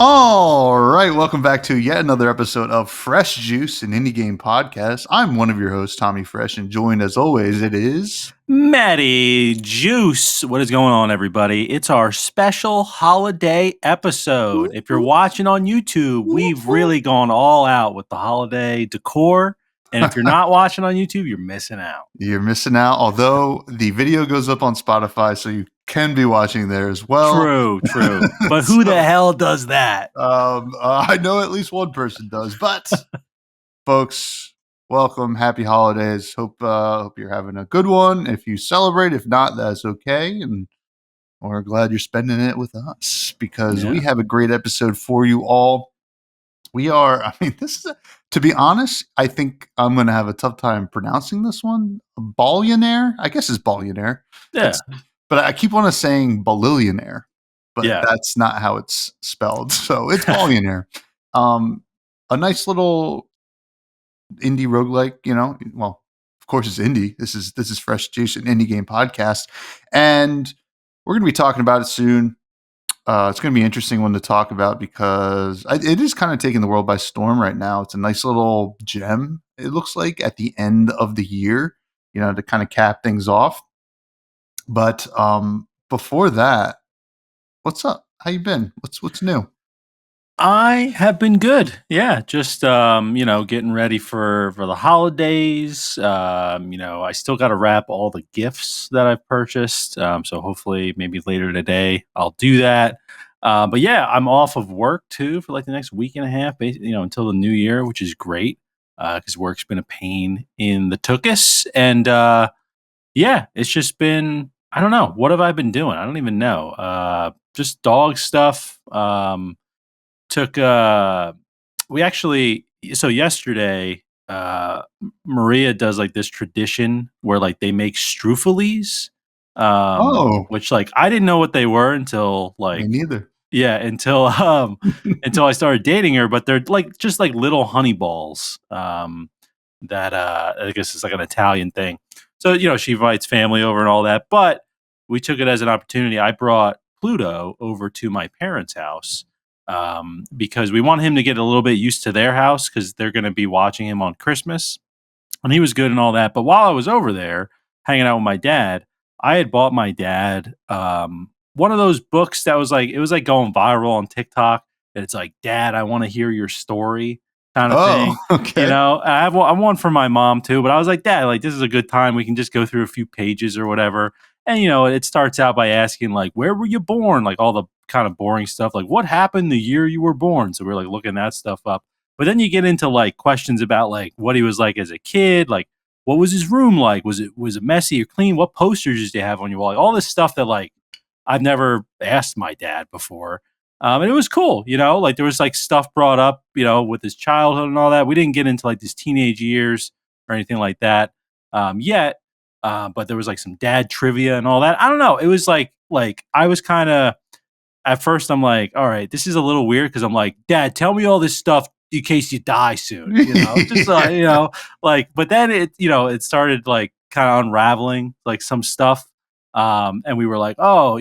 All right, welcome back to yet another episode of Fresh Juice, an indie game podcast. I'm one of your hosts, Tommy Fresh, and joined as always, it is Matty Juice. What is going on, everybody? It's our special holiday episode. If you're watching on YouTube, we've really gone all out with the holiday decor. And if you're not watching on YouTube, you're missing out. You're missing out, although the video goes up on Spotify, so you can be watching there as well. True. But who the hell does that? I know at least one person does, but folks, welcome, happy holidays. Hope you're having a good one. If you celebrate, if not, that's okay, and we're glad you're spending it with us because we have a great episode for you all. To be honest, I think I'm going to have a tough time pronouncing this one. Ballionaire? I guess it's Ballionaire. Yeah. But I keep on saying Ballionaire, but that's not how it's spelled. So it's Ballionaire. A nice little indie roguelike, well, of course it's indie. This is Fresh Juice, an indie game podcast. And we're going to be talking about it soon. It's going to be an interesting one to talk about because it is kind of taking the world by storm right now. It's a nice little gem, it looks like, at the end of the year, to kind of cap things off. But before that, what's up? How you been? What's new? I have been good. Yeah, just getting ready for the holidays. I still got to wrap all the gifts that I've purchased. So hopefully, maybe later today, I'll do that. But yeah, I'm off of work too for like the next week and a half, until the new year, which is great because work's been a pain in the tuchus. And it's just been, I don't know, what have I been doing? I don't even know. Just dog stuff. Yesterday Maria does like this tradition where like they make strufelies, which like I didn't know what they were until like Me neither. until I started dating her, but they're like just like little honey balls that I guess it's like an Italian thing. So she invites family over and all that, but we took it as an opportunity. I brought Pluto over to my parents' house because we want him to get a little bit used to their house because they're going to be watching him on Christmas. And he was good and all that. But while I was over there hanging out with my dad, I had bought my dad one of those books that was like, it was like going viral on TikTok. And it's like, Dad, I want to hear your story kind of thing. Okay. And I have one for my mom too. But I was like, Dad, like this is a good time. We can just go through a few pages or whatever. And, it starts out by asking, like, where were you born? Like, all the kind of boring stuff. Like, what happened the year you were born? So we're, like, looking that stuff up. But then you get into, like, questions about, like, what he was like as a kid. Like, what was his room like? Was it messy or clean? What posters did you have on your wall? Like, all this stuff that, like, I've never asked my dad before. And it was cool, Like, there was, like, stuff brought up, with his childhood and all that. We didn't get into, like, his teenage years or anything like that yet. But there was like some dad trivia and all that. I don't know. It was like I was kind of at first. I'm like, all right, this is a little weird because I'm like, Dad, tell me all this stuff in case you die soon. Just But then it started like kind of unraveling like some stuff. And we were like, oh,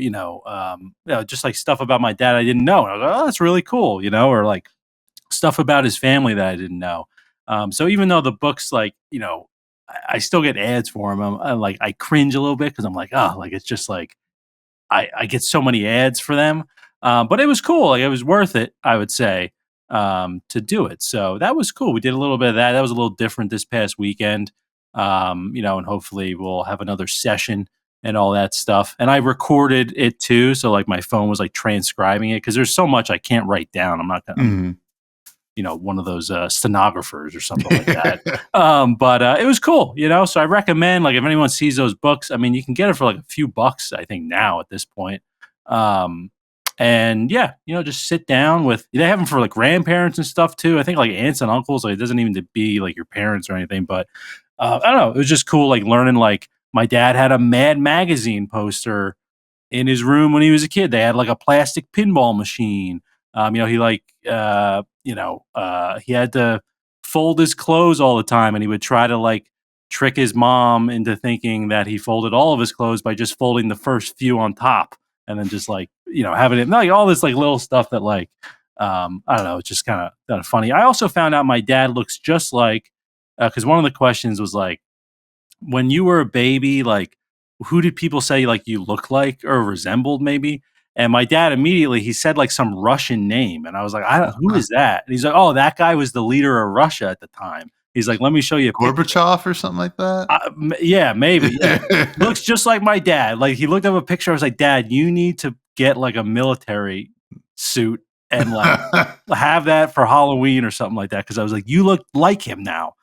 just like stuff about my dad I didn't know. And I was like, oh, that's really cool, or like stuff about his family that I didn't know. So even though the book's like, I still get ads for him. I'm like, I cringe a little bit because I'm like, oh, like it's just like I get so many ads for them. But it was cool. Like it was worth it, I would say, to do it. So that was cool. We did a little bit of that. That was a little different this past weekend. And hopefully we'll have another session and all that stuff. And I recorded it too. So like my phone was like transcribing it because there's so much I can't write down. I'm not gonna one of those stenographers or something like that. But it was cool, so I recommend, like, if anyone sees those books, I mean, you can get it for like a few bucks, I think now at this point. And just sit down they have them for like grandparents and stuff too. I think like aunts and uncles, like it doesn't even to be like your parents or anything, but I don't know. It was just cool. Like learning, like my dad had a Mad Magazine poster in his room when he was a kid. They had like a plastic pinball machine. He had to fold his clothes all the time, and he would try to like trick his mom into thinking that he folded all of his clothes by just folding the first few on top, and then just like having it like all this like little stuff that like I don't know, it's just kind of funny. I also found out my dad looks just like, because one of the questions was like, when you were a baby, like, who did people say like you look like or resembled maybe? And my dad immediately he said like some Russian name, and I was like, who is that? And he's like, oh, that guy was the leader of Russia at the time. He's like, let me show you a picture. Gorbachev or something like that. Yeah, maybe. Yeah, looks just like my dad. Like he looked up a picture. I was like, Dad, you need to get like a military suit and like have that for Halloween or something like that. Because I was like, you look like him now.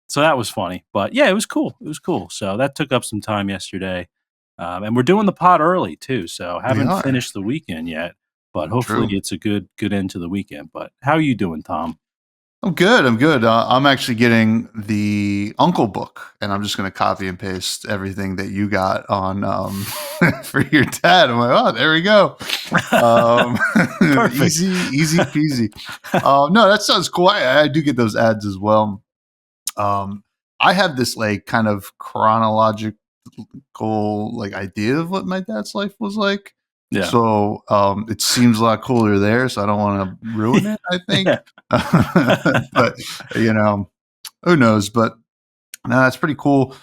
So that was funny, but yeah, it was cool. It was cool. So that took up some time yesterday, and we're doing the pod early too. So We haven't are. finished the weekend yet, but hopefully True. it's a good end to the weekend. But how are you doing, Tom? I'm good. I'm good. I'm actually getting the Uncle book, and I'm just going to copy and paste everything that you got on for your dad. I'm like, oh, there we go. Easy peasy. No, that sounds cool. I do get those ads as well. I have this like kind of chronological like idea of what my dad's life was like. Yeah. So it seems a lot cooler there. So I don't want to ruin it, I think. But you know, who knows? But no, that's pretty cool.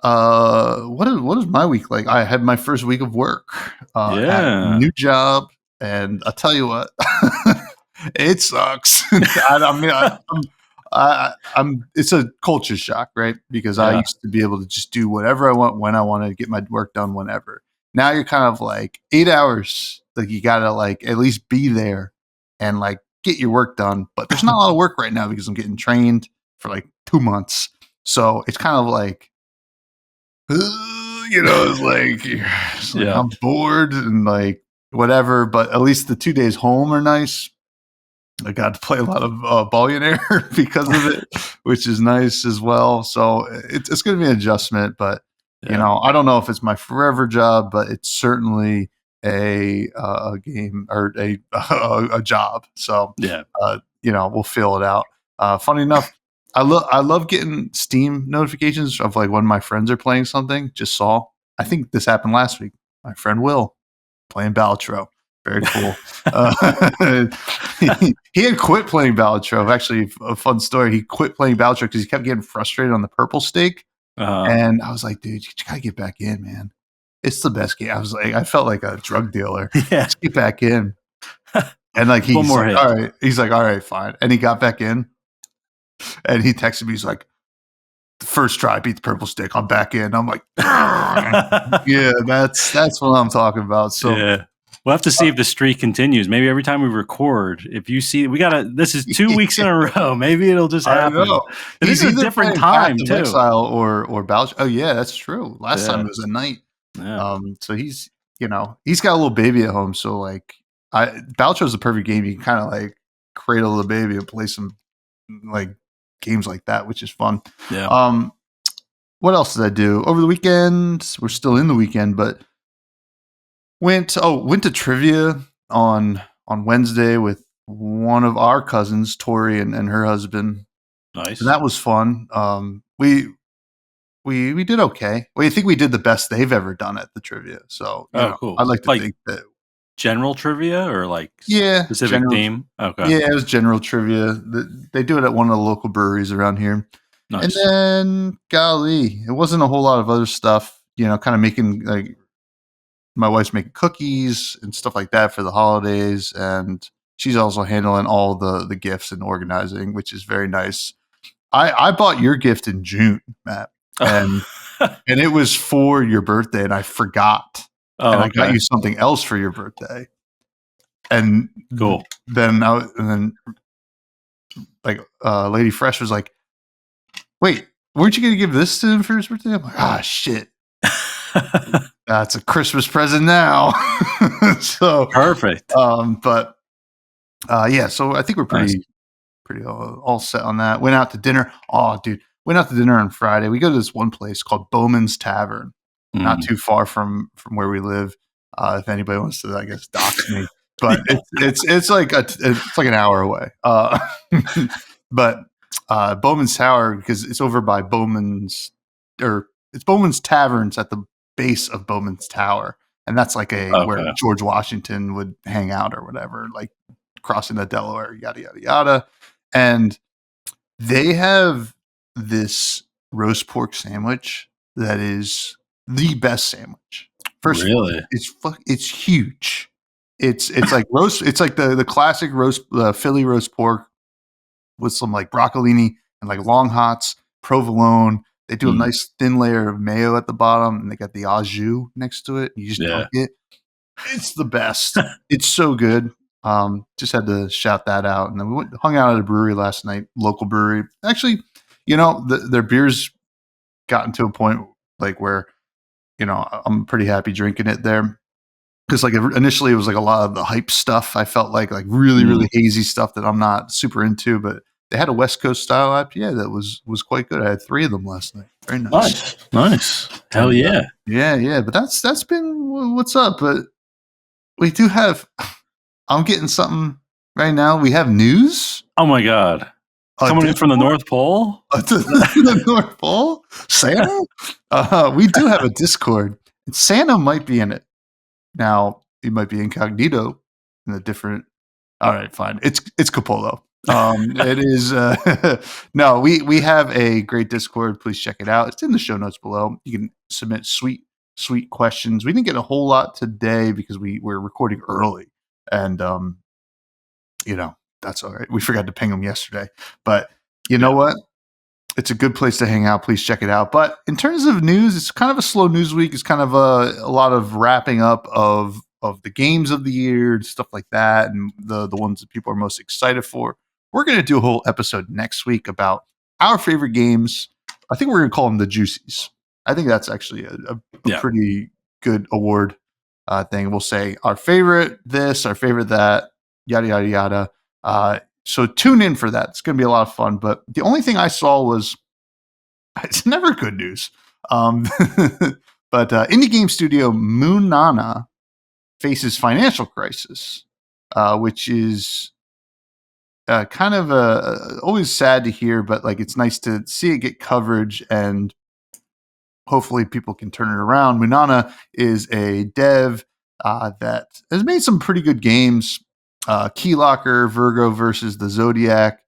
What is my week like? I had my first week of work at a new job, and I'll tell you what, it sucks. I'm it's a culture shock, right? Because I used to be able to just do whatever I want when I want to get my work done whenever. Now you're kind of like 8 hours, like you gotta like at least be there and like get your work done. But there's not a lot of work right now because I'm getting trained for like 2 months. So it's kind of like it's like I'm bored and like whatever, but at least the 2 days home are nice. I got to play a lot of Ballionaire because of it, which is nice as well. So it's going to be an adjustment, but you know, I don't know if it's my forever job, but it's certainly a game or a job. So you know, we'll feel it out. Funny enough, I love getting Steam notifications of like when my friends are playing something. Just saw. I think this happened last week. My friend Will playing Balatro. Very cool. He had quit playing Balatro. Actually, a fun story. He quit playing Balatro because he kept getting frustrated on the purple stake. And I was like, dude, you gotta get back in, man. It's the best game. I was like, I felt like a drug dealer. Just get back in. And like he's like, all right. He's like, all right, fine. And he got back in. And he texted me. He's like, the first try, beat the purple stick. I'm back in. I'm like, yeah, that's what I'm talking about. So we'll have to see if the streak continues. Maybe every time we record, if you see, this is 2 weeks in a row. Maybe it'll just happen. I know. This is a different time too. Exile or Balch. Oh yeah, that's true. Last time it was a night. So he's got a little baby at home. So like, Balcho's the perfect game. You can kind of like cradle the baby and play some like games like that, which is fun. What else did I do over the weekend? We're still in the weekend, but went to trivia on Wednesday with one of our cousins, Tori, and her husband. Nice. And that was fun. We did okay. I think we did the best they've ever done at the trivia. So cool. I'd like to think that general trivia or like specific theme. Okay. Yeah, it was general trivia. They do it at one of the local breweries around here. Nice. And then, golly, it wasn't a whole lot of other stuff. Kind of making like my wife's making cookies and stuff like that for the holidays, and she's also handling all the gifts and organizing, which is very nice. I bought your gift in June, Matt, and and it was for your birthday, and I forgot. I got you something else for your birthday, and cool. Then like Lady Fresh was like, "Wait, weren't you going to give this to him for his birthday?" I'm like, shit. That's a Christmas present now. So perfect. But yeah, so I think we're pretty all set on that. Went out to dinner. Oh, dude, went out to dinner on Friday. We go to this one place called Bowman's Tavern, not too far from where we live. If anybody wants to, I guess, dox me, but it's like an hour away. But Bowman's Tower, because it's over by it's Bowman's Taverns at the base of Bowman's Tower, and that's like where George Washington would hang out or whatever, like crossing the Delaware, yada yada yada. And they have this roast pork sandwich that is the best sandwich. First of all, Really? it's huge. It's like roast. It's like the classic roast Philly roast pork with some like broccolini and like long hots, provolone. They do a nice thin layer of mayo at the bottom, and they got the au jus next to it. You just dunk it. It's the best. It's so good. Just had to shout that out. And then we hung out at a brewery last night, local brewery. Actually, their beers gotten to a point like where, I'm pretty happy drinking it there. Because like initially it was like a lot of the hype stuff. I felt like really, really hazy stuff that I'm not super into, but they had a West Coast style IPA that was quite good. I had 3 of them last night. Very nice. Nice. Hell yeah. Yeah. But that's been what's up. But we do have, I'm getting something right now. We have news. Oh my God. Coming in from the North Pole? The North Pole? Santa? We do have a Discord. And Santa might be in it. Now, he might be incognito in a different. All right, fine. It's Capolo. It is. No, we have a great Discord. Please check it out. It's in the show notes below. You can submit sweet questions. We didn't get a whole lot today because we're recording early, and that's all right. We forgot to ping them yesterday, but you know what? It's a good place to hang out. Please check it out. But in terms of news, it's kind of a slow news week. It's kind of a lot of wrapping up of the games of the year and stuff like that, and the ones that people are most excited for. We're going to do a whole episode next week about our favorite games. I think we're going to call them the Juicies. I think that's actually a pretty good award thing. We'll say our favorite this, our favorite that, yada, yada, yada. So tune in for that. It's going to be a lot of fun. But the only thing I saw was, it's never good news. But indie game studio Moonana faces financial crisis, which is kind of always sad to hear, but like it's nice to see it get coverage, and hopefully people can turn it around. Moonana is a dev that has made some pretty good games. Key Locker, Virgo versus the Zodiac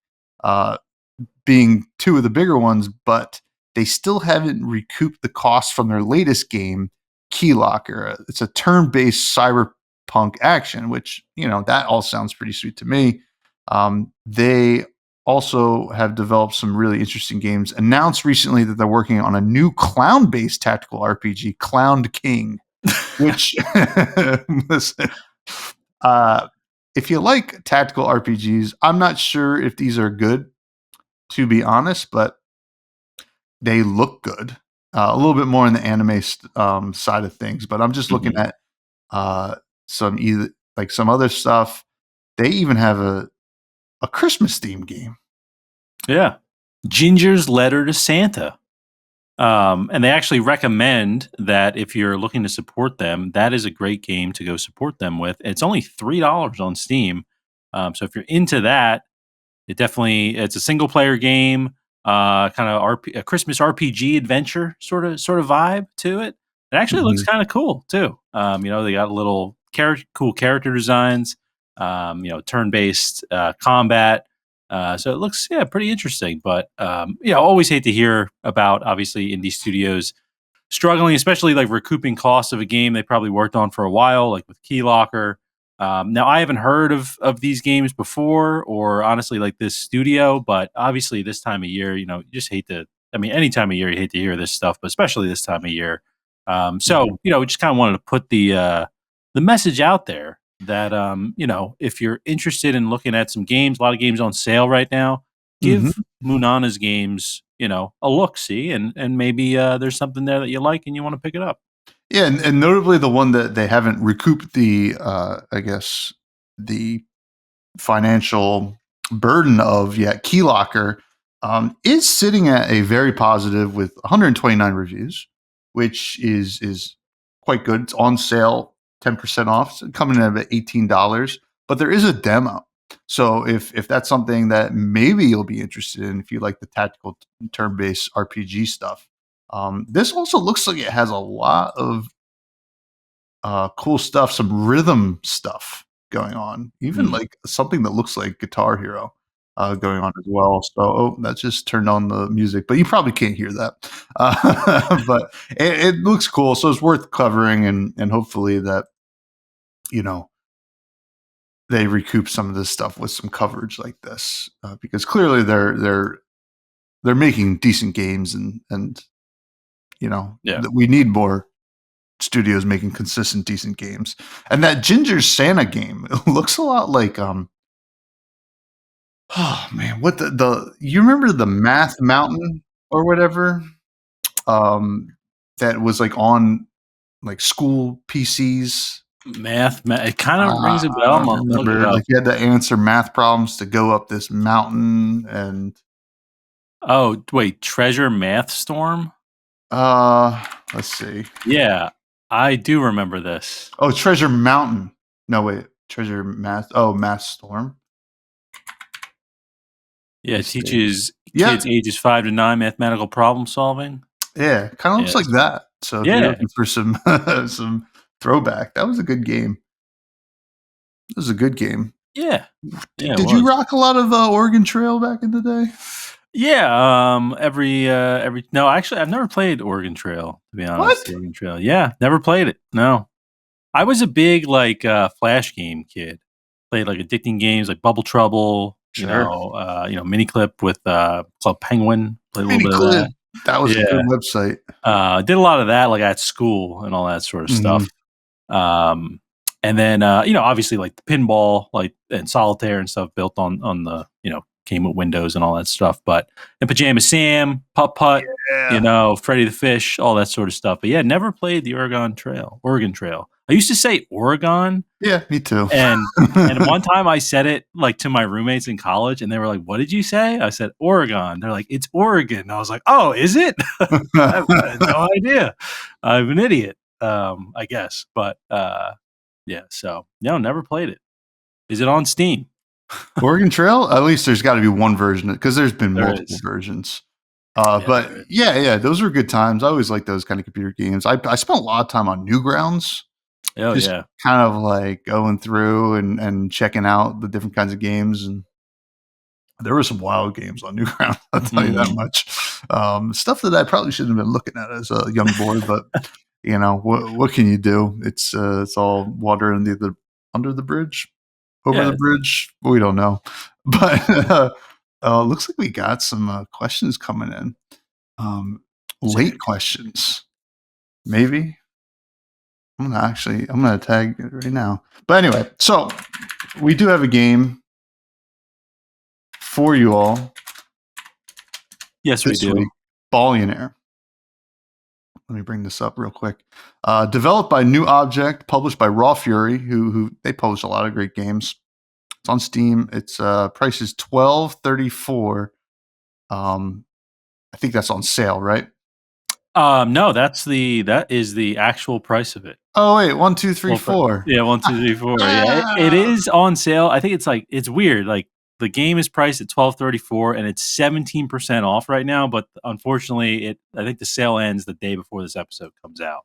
being 2 of the bigger ones, but they still haven't recouped the cost from their latest game, Key Locker. It's a turn-based cyberpunk action, which, that all sounds pretty sweet to me. They also have developed some really interesting games. Announced recently that they're working on a new clown-based tactical RPG, Clown King, which listen, if you like tactical RPGs, I'm not sure if these are good, to be honest, but they look good. A little bit more in the anime side of things, but I'm just looking at some other stuff. They even have a Christmas themed game. Yeah, Ginger's Letter to Santa. And they actually recommend that if you're looking to support them, that is a great game to go support them with. It's only $3 on Steam. So if you're into that, it's a single player game, kind of a Christmas RPG adventure sort of vibe to it. It actually looks kind of cool too. They got little cool character designs, turn-based combat. So it looks, pretty interesting. But, always hate to hear about, obviously, indie studios struggling, especially like recouping costs of a game they probably worked on for a while, like with Key Locker. Now, I haven't heard of these games before, or honestly, like this studio, but obviously this time of year, you just hate to, any time of year, you hate to hear this stuff, but especially this time of year. So, we just kind of wanted to put the message out there that, if you're interested in looking at some games, a lot of games on sale right now, give Moonana's games, a look-see, and maybe there's something there that you like and you want to pick it up. Yeah, and notably the one that they haven't recouped the, the financial burden of yet, Key Locker, is sitting at a very positive with 129 reviews, which is quite good. It's on sale, 10% off, so coming in at about $18. But there is a demo. So if that's something that maybe you'll be interested in, if you like the tactical turn-based RPG stuff, this also looks like it has a lot of cool stuff, some rhythm stuff going on. Even like something that looks like Guitar Hero going on as well. So that just turned on the music, but you probably can't hear that. But it looks cool, so it's worth covering, and hopefully that they recoup some of this stuff with some coverage like this, because clearly they're making decent games, and we need more studios making consistent decent games. And that Ginger Santa game, it looks a lot like oh man, what you remember the Math Mountain or whatever, that was like on like school PCs. Math. It kind of rings a bell. I remember, like, you had to answer math problems to go up this mountain, and oh wait, Treasure Math Storm. Let's see. Yeah, I do remember this. Oh, Treasure Mountain. No, wait, Treasure Math. Oh, Math Storm. Yeah, it teaches kids ages 5 to 9 mathematical problem solving. Yeah, kind of looks like that. So if you're looking for some some throwback, that was a good game. It was a good game. Yeah. Did you rock a lot of Oregon Trail back in the day? Yeah. No, actually, I've never played Oregon Trail, to be honest. What? Oregon Trail. Yeah, never played it. No. I was a big like flash game kid. Played like addicting games like Bubble Trouble, Mini Clip with Club Penguin. Played a little bit of that. That was a good website. Did a lot of that like at school and all that sort of stuff. And then obviously like the pinball, like and solitaire and stuff built on the came with Windows and all that stuff. But and Pajama Sam, Putt Putt, Freddy the Fish, all that sort of stuff. But yeah, never played the Oregon Trail. I used to say Oregon. Yeah, me too. And one time I said it like to my roommates in college, and they were like, "What did you say?" I said Oregon. They're like, "It's Oregon." I was like, "Oh, is it?" I had no idea. I'm an idiot, I guess. But yeah. So no, never played it. Is it on Steam? Oregon Trail? At least there's got to be one version, because there's been multiple versions. But yeah, those were good times. I always liked those kind of computer games. I spent a lot of time on Newgrounds. Oh, just yeah. kind of like going through and checking out the different kinds of games. And there were some wild games on Newgrounds, I'll tell you that much. Stuff that I probably shouldn't have been looking at as a young boy, but what can you do? It's all water under the bridge, over the bridge. We don't know, but looks like we got some questions coming in. Late questions, maybe. I'm gonna tag it right now. But anyway, so we do have a game for you all. Yes, we do. Ballionaire. Let me bring this up real quick. Developed by New Object, published by Raw Fury, who they publish a lot of great games. It's on Steam. Its price is $12.34. I think that's on sale, right? No, that is the actual price of it. Oh wait, 1, 2, 3, 4. Yeah, 1, 2, 3, 4. Yeah, it is on sale. I think it's weird. Like the game is priced at $12.34 and it's 17% off right now. But unfortunately, I think the sale ends the day before this episode comes out.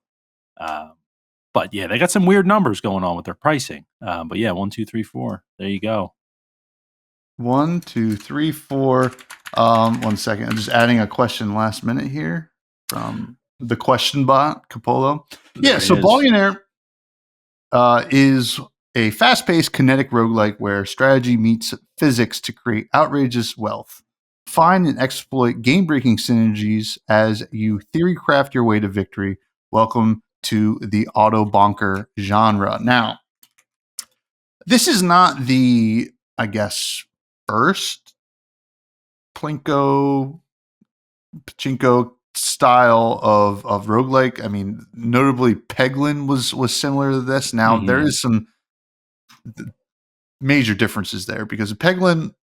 But yeah, they got some weird numbers going on with their pricing. But yeah, 1, 2, 3, 4. There you go. 1, 2, 3, 4. 1 second. I'm just adding a question last minute here from the question bot, Capolo. Yeah, so Ballionaire is a fast-paced kinetic roguelike where strategy meets physics to create outrageous wealth. Find and exploit game-breaking synergies as you theory-craft your way to victory. Welcome to the auto bonker genre. Now, this is not the, I guess, first pachinko style of roguelike. I mean, notably Peglin was similar to this. Now there is some major differences there, because Peglin,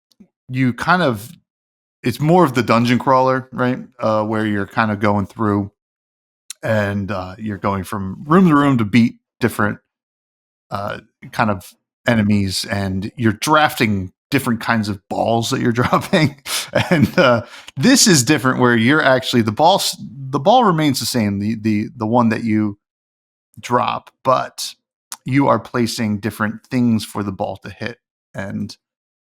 it's more of the dungeon crawler, right? Where you're kind of going through and you're going from room to room to beat different kind of enemies, and you're drafting different kinds of balls that you're dropping. And this is different, where you're actually the ball remains the same, the one that you drop, but you are placing different things for the ball to hit, and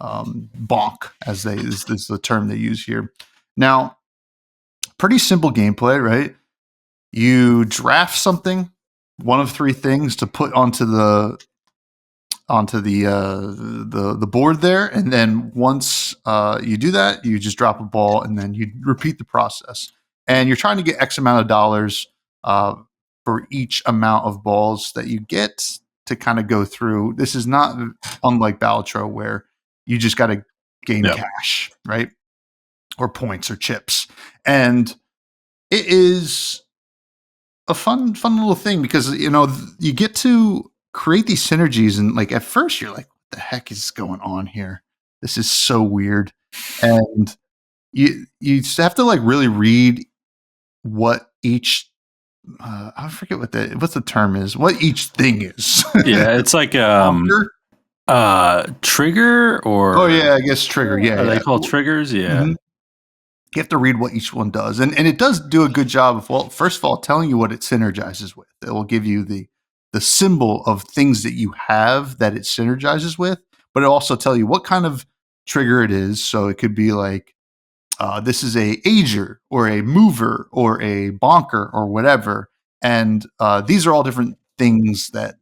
bonk, as is the term they use here. Now, pretty simple gameplay, right? You draft something, one of three things to put onto the board there, and then once you do that, you just drop a ball, and then you repeat the process. And you're trying to get X amount of dollars for each amount of balls that you get to kind of go through. This is not unlike Ballionaire, where you just got to gain cash, right? Or points or chips. And it is a fun little thing because, you get to create these synergies, and like at first you're like, what the heck is going on here? This is so weird. And you have to like really read what each I forget what the term is, what each thing is. Yeah, it's like trigger, or oh yeah, I guess trigger. Yeah, are they called triggers? Yeah. Mm-hmm. You have to read what each one does, and it does do a good job of, well, first of all, telling you what it synergizes with. It will give you the symbol of things that you have that it synergizes with, but it'll also tell you what kind of trigger it is. So it could be like, this is a ager or a mover or a bonker or whatever. And these are all different things that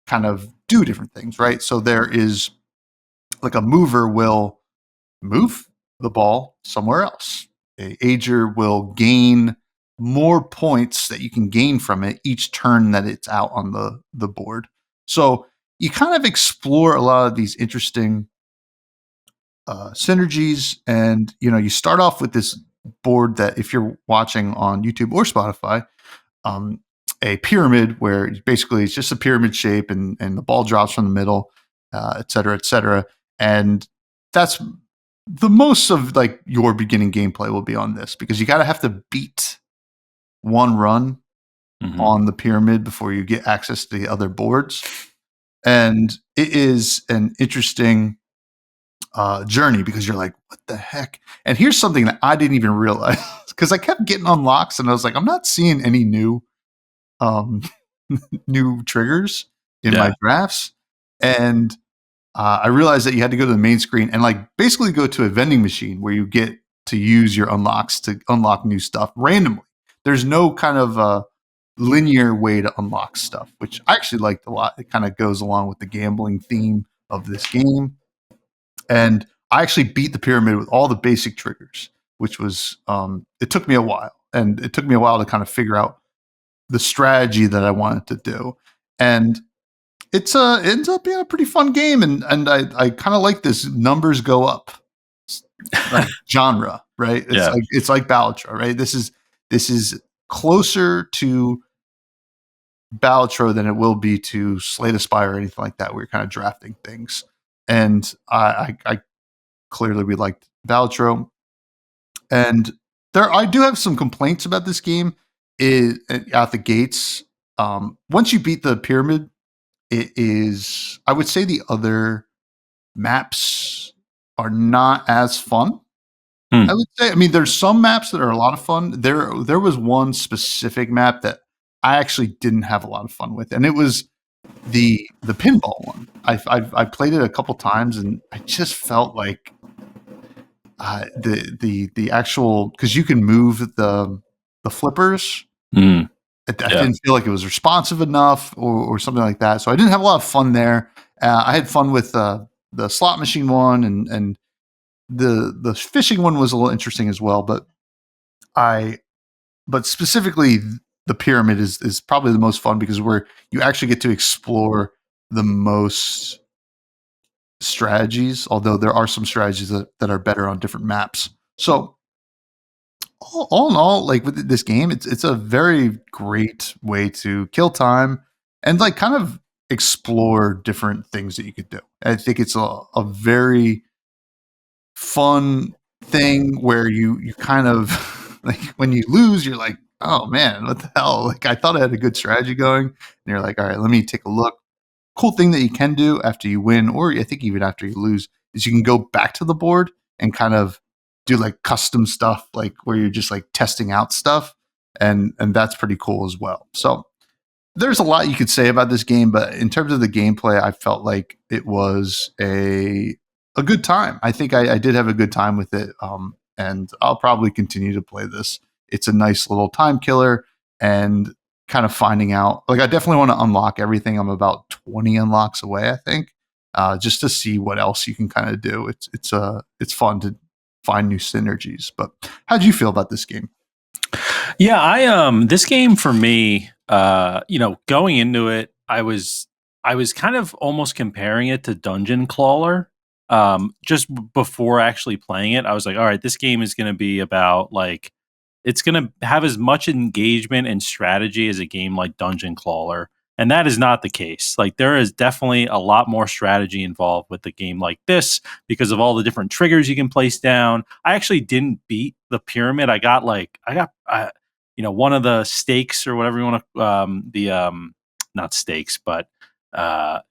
kind of do different things, right? So there is like a mover will move the ball somewhere else. A ager will gain more points that you can gain from it each turn that it's out on the board. So you kind of explore a lot of these interesting synergies, and you start off with this board that, if you're watching on YouTube or Spotify, a pyramid where basically it's just a pyramid shape, and the ball drops from the middle, et cetera, et cetera. And that's the most of like your beginning gameplay will be on this, because you got to have to beat one run on the pyramid before you get access to the other boards. And it is an interesting journey, because you're like, what the heck? And here's something that I didn't even realize, because I kept getting unlocks, and I was like, I'm not seeing any new new triggers in my drafts. And I realized that you had to go to the main screen and like basically go to a vending machine where you get to use your unlocks to unlock new stuff randomly. There's no kind of linear way to unlock stuff, which I actually liked a lot. It kind of goes along with the gambling theme of this game. And I actually beat the pyramid with all the basic triggers, which was, it took me a while. And it took me a while to kind of figure out the strategy that I wanted to do. And it ends up being a pretty fun game. And I kind of like this numbers go up like genre, right? It's like Ballionaire, right? This is closer to Ballionaire than it will be to Slay the Spire or anything like that, where you're kind of drafting things. And I clearly we liked Ballionaire. And I do have some complaints about this game out the gates. Once you beat the pyramid, it is, I would say, the other maps are not as fun. I would say, I mean, there's some maps that are a lot of fun. There was one specific map that I actually didn't have a lot of fun with, and it was the pinball one. I played it a couple times, and I just felt like the actual, because you can move the flippers. I didn't feel like it was responsive enough or something like that. So I didn't have a lot of fun there. I had fun with the slot machine one, and the fishing one was a little interesting as well. But specifically the pyramid is probably the most fun, because where you actually get to explore the most strategies, although there are some strategies that are better on different maps. So all in all, like with this game, it's a very great way to kill time and like kind of explore different things that you could do. I think it's a very fun thing where you kind of like, when you lose, you're like, oh man, what the hell? Like, I thought I had a good strategy going, and you're like, all right, let me take a look. Cool thing that you can do after you win, or I think even after you lose, is you can go back to the board and kind of do like custom stuff, like where you're just like testing out stuff, and that's pretty cool as well. So There's a lot you could say about this game, but in terms of the gameplay, I felt like it was a good time. I think I did have a good time with it, and I'll probably continue to play this. It's a nice little time killer, and kind of finding out. Like, I definitely want to unlock everything. I'm about 20 unlocks away, I think, just to see what else you can kind of do. It's fun to find new synergies. But how did you feel about this game? Yeah, this game for me, going into it, I was kind of almost comparing it to Dungeon Crawler. Before actually playing it, I was like, all right, this game is going to be about like it's going to have as much engagement and strategy as a game like Dungeon Crawler. And that is not the case. Like, there is definitely a lot more strategy involved with the game like this because of all the different triggers you can place down. I actually didn't beat the pyramid. One of the stakes or whatever you want to, not stakes, but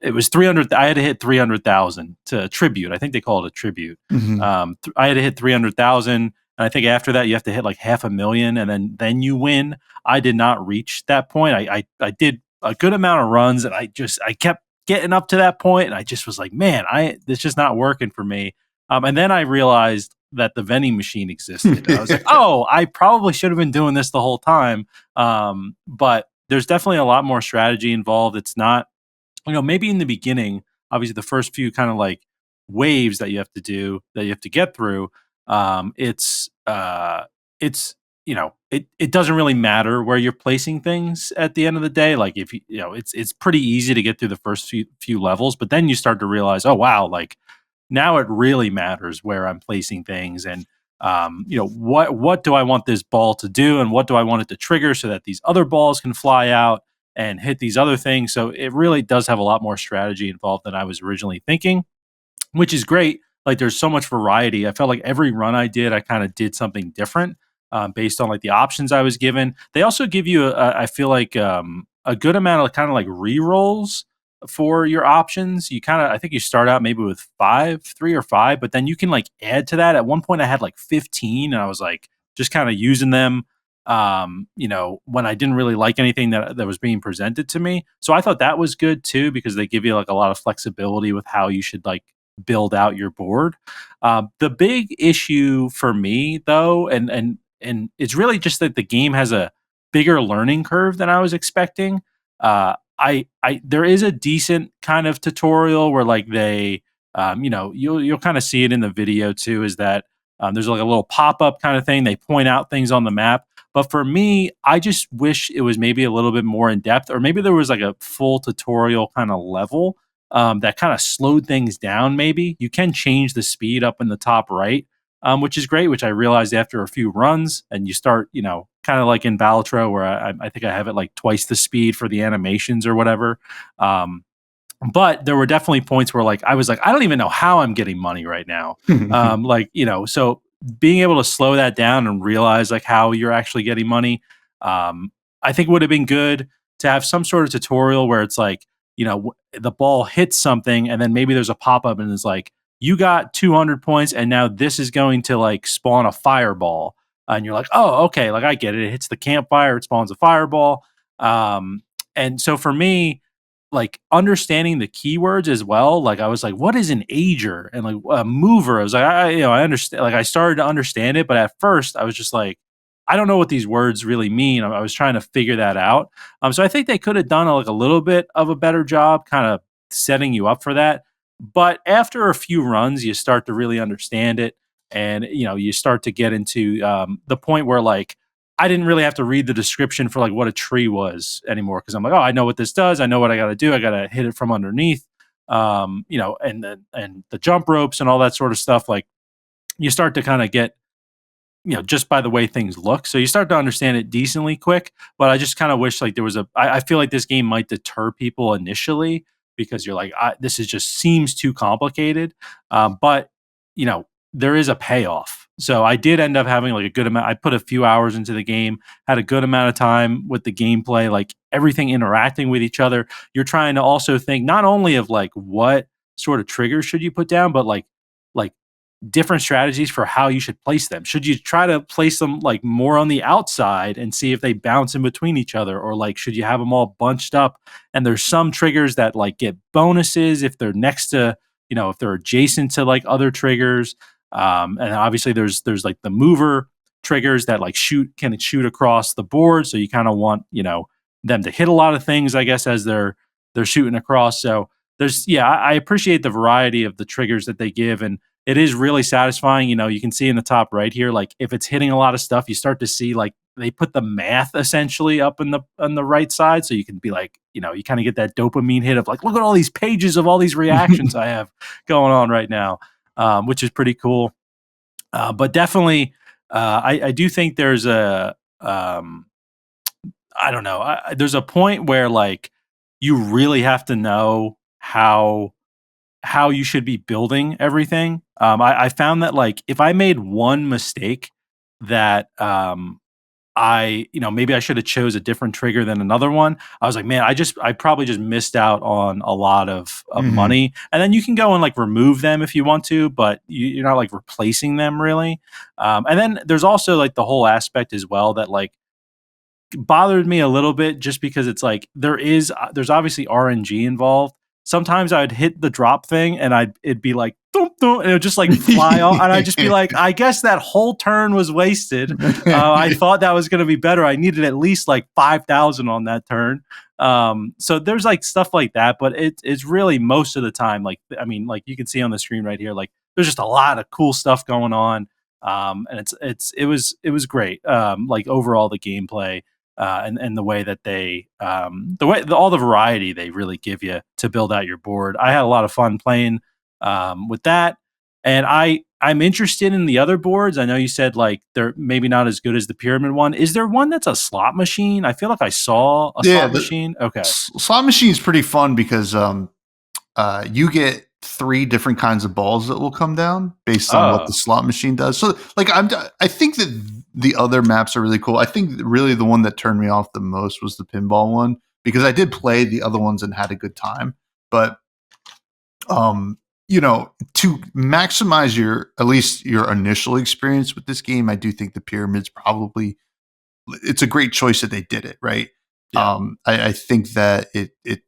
it was 300. I had to hit 300,000 to tribute. I think they call it a tribute. Mhm. I had to hit 300,000. And I think after that, you have to hit like 500,000 and then you win. I did not reach that point. I did a good amount of runs and I kept getting up to that point and I just was like, man, it's just not working for me. And then I realized that the vending machine existed. I was like, oh, I probably should have been doing this the whole time. But there's definitely a lot more strategy involved. It's not, maybe in the beginning, obviously the first few kind of like waves that you have to do that you have to get through, it doesn't really matter where you're placing things at the end of the day. Like, if it's pretty easy to get through the first few levels, but then you start to realize, oh wow, like now it really matters where I'm placing things and what do I want this ball to do and what do I want it to trigger so that these other balls can fly out and hit these other things. So it really does have a lot more strategy involved than I was originally thinking, which is great. Like, there's so much variety. I felt like every run I did, I kind of did something different based on like the options I was given. They also give you, I feel like, a good amount of kind of like re-rolls for your options. I think you start out maybe with 3 or 5, but then you can like add to that. At one point, I had like 15, and I was like just kind of using them. When I didn't really like anything that was being presented to me. So I thought that was good too, because they give you like a lot of flexibility with how you should like build out your board. The big issue for me though, and it's really just that the game has a bigger learning curve than I was expecting. I there is a decent kind of tutorial where like you'll kind of see it in the video too, is that there's like a little pop-up kind of thing. They point out things on the map. But for me, I just wish it was maybe a little bit more in depth, or maybe there was like a full tutorial kind of level that kind of slowed things down. Maybe you can change the speed up in the top right, which is great, which I realized after a few runs. And you start, kind of like in Ballionaire, where I think I have it like twice the speed for the animations or whatever. But there were definitely points where like I was like, I don't even know how I'm getting money right now. So being able to slow that down and realize like how you're actually getting money, I think would have been good to have some sort of tutorial where it's like, the ball hits something and then maybe there's a pop-up and it's like, you got 200 points and now this is going to like spawn a fireball. And you're like, oh, okay, like I get it. It hits the campfire, it spawns a fireball. And so for me, like understanding the keywords as well, like I was like, what is an ager and like a mover? I was like, I understand. Like I started to understand it, but at first I was just like, I don't know what these words really mean. I was trying to figure that out. So I think they could have done like a little bit of a better job, kind of setting you up for that. But after a few runs, you start to really understand it, and you start to get into the point where like I didn't really have to read the description for like what a tree was anymore, because I'm like, oh, I know what this does. I know what I got to do. I got to hit it from underneath, and the jump ropes and all that sort of stuff. Like you start to kind of get, just by the way things look. So you start to understand it decently quick. But I just kind of wish like there was I feel like this game might deter people initially because you're like, this is just seems too complicated. But there is a payoff. So I did end up having like a good amount. I put a few hours into the game, had a good amount of time with the gameplay, like everything interacting with each other. You're trying to also think not only of like what sort of triggers should you put down, but like different strategies for how you should place them. Should you try to place them like more on the outside and see if they bounce in between each other, or like should you have them all bunched up? And there's some triggers that like get bonuses if they're next to, if they're adjacent to like other triggers. And obviously there's like the mover triggers that like can shoot across the board. So you kind of want, them to hit a lot of things, I guess, as they're shooting across. So I appreciate the variety of the triggers that they give, and it is really satisfying. You can see in the top right here, like if it's hitting a lot of stuff, you start to see like they put the math essentially up on the right side, so you can be like, you kind of get that dopamine hit of like, look at all these pages of all these reactions I have going on right now, which is pretty cool. But definitely, I do think there's a I don't know. There's a point where like you really have to know how you should be building everything. I found that like if I made one mistake that maybe I should have chose a different trigger than another one. I was like, man, I probably just missed out on a lot of money. And then you can go and like remove them if you want to, but you're not like replacing them really. And then there's also like the whole aspect as well that like bothered me a little bit, just because it's like there's obviously RNG involved. Sometimes I'd hit the drop thing and it'd be like thump, thump, and it would just like fly off, and I'd just be like, I guess that whole turn was wasted. I thought that was going to be better. I needed at least like 5,000 on that turn. So there's like stuff like that, but it's really most of the time, like, I mean, like you can see on the screen right here, like there's just a lot of cool stuff going on. And it was great. Like overall the gameplay, and the way that they all the variety they really give you to build out your board. I had a lot of fun playing with that, and I'm interested in the other boards. I know you said like they're maybe not as good as the pyramid one. Is there one that's a slot machine? I feel like I saw a slot machine. Okay, slot machine is pretty fun because you get 3 different kinds of balls that will come down based on what the slot machine does. So like I think that the other maps are really cool. I think really the one that turned me off the most was the pinball one, because I did play the other ones and had a good time. But to maximize at least your initial experience with this game, I do think the pyramids it's a great choice that they did it, right? Yeah. I think that it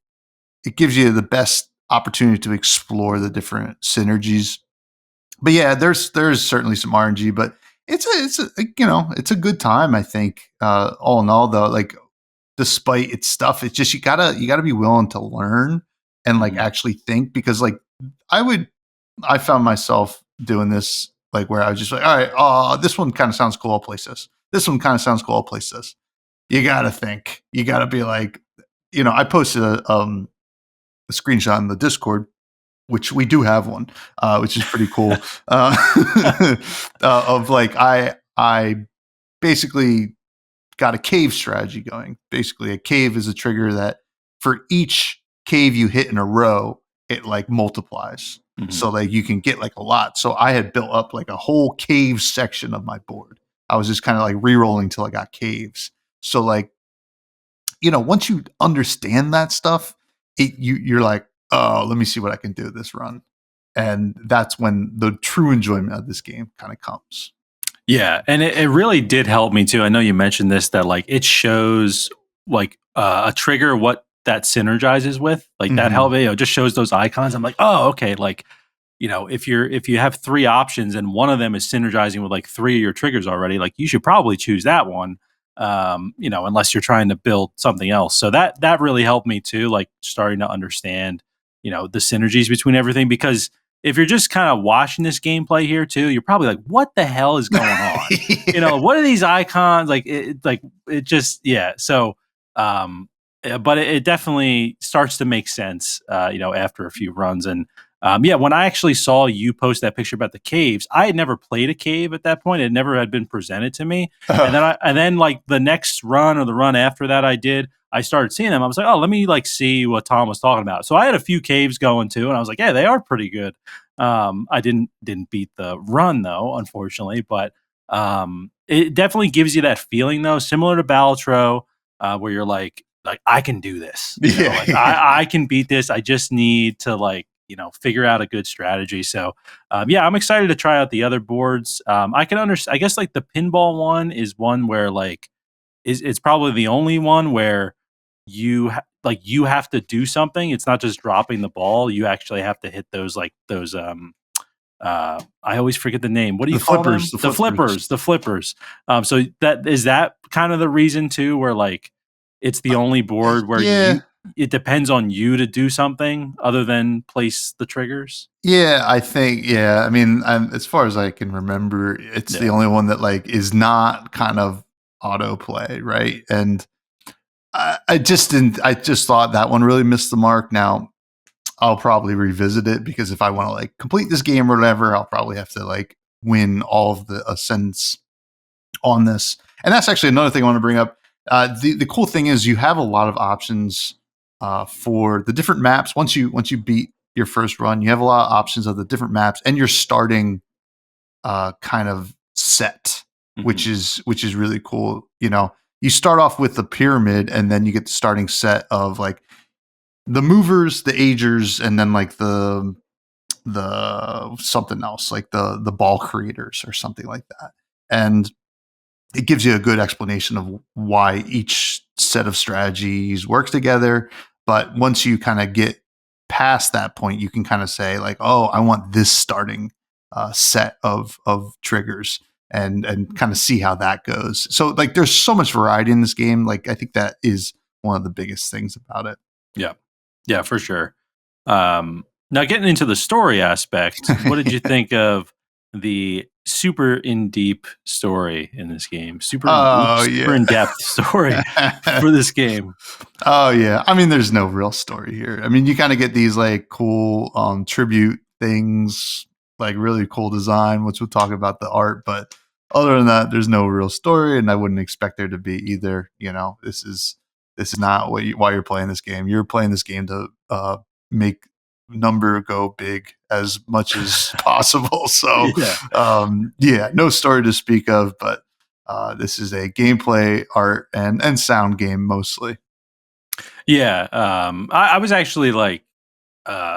gives you the best opportunity to explore the different synergies. But yeah, there's certainly some RNG, but it's a good time, I think. All in all, though, like despite its stuff, it's just you gotta be willing to learn and like actually think, because like I found myself doing this, like where I was just like, all right, this one kind of sounds cool, I'll place this. This one kind of sounds cool, I'll place this. You gotta think. You gotta be like, I posted a screenshot in the Discord, which we do have one, which is pretty cool. Of like, I basically got a cave strategy going. Basically, a cave is a trigger that for each cave you hit in a row, it like multiplies. Mm-hmm. So like you can get like a lot. So I had built up like a whole cave section of my board. I was just kind of like re-rolling till I got caves. So like, once you understand that stuff, you're like, oh, let me see what I can do this run. And that's when the true enjoyment of this game kind of comes. Yeah, and it really did help me too. I know you mentioned this, that like it shows like a trigger what that synergizes with, like that help, just shows those icons. I'm like, oh, okay, like if you have 3 options and one of them is synergizing with like 3 of your triggers already, like you should probably choose that one. Unless you're trying to build something else. So that really helped me too, like starting to understand, the synergies between everything, because if you're just kind of watching this gameplay here too, you're probably like, what the hell is going on? What are these icons? Like it just, yeah. So, but it definitely starts to make sense, after a few runs. And when I actually saw you post that picture about the caves, I had never played a cave at that point. It never had been presented to me. And then like the next run or the run after that I started seeing them. I was like, oh, let me like see what Tom was talking about. So I had a few caves going too, and I was like, yeah, they are pretty good. I didn't beat the run though, unfortunately, but it definitely gives you that feeling though, similar to Ballionaire, where you're like I can do this. Like, I can beat this. I just need to like figure out a good strategy. So yeah, I'm excited to try out the other boards. I can understand. I guess like the pinball one is one where like it's probably the only one where you have to do something. It's not just dropping the ball. You actually have to hit those I always forget the name. What do you call them? The flippers. The flippers. So that is that kind of the reason too, where like it's the only board where it depends on you to do something other than place the triggers. Yeah, I think. Yeah, I mean, as far as I can remember, it's the only one that like is not kind of autoplay, right? And I just didn't. I just thought that one really missed the mark. Now I'll probably revisit it because if I want to like complete this game or whatever, I'll probably have to like win all of the ascents on this. And that's actually another thing I want to bring up. The cool thing is you have a lot of options for the different maps. Once you beat your first run, you have a lot of options of the different maps, and you're starting kind of set, which is really cool. You start off with the pyramid, and then you get the starting set of like the movers, the agers, and then like the something else, like the ball creators or something like that. And it gives you a good explanation of why each set of strategies works together. But once you kind of get past that point, you can kind of say like, oh, I want this starting set of triggers and kind of see how that goes. So like there's so much variety in this game. Like I think that is one of the biggest things about it. Yeah, for sure. Now getting into the story aspect, what did you think of the super in deep story in this game? Super in depth story for this game. Oh yeah. I mean, there's no real story here. I mean, you kind of get these like cool tribute things, like really cool design, which we'll talk about the art, but other than that, there's no real story, and I wouldn't expect there to be either. This is not why you're playing this game. You're playing this game to make number go big as much as possible. So no story to speak of, but this is a gameplay, art, and sound game mostly. Yeah, I was actually like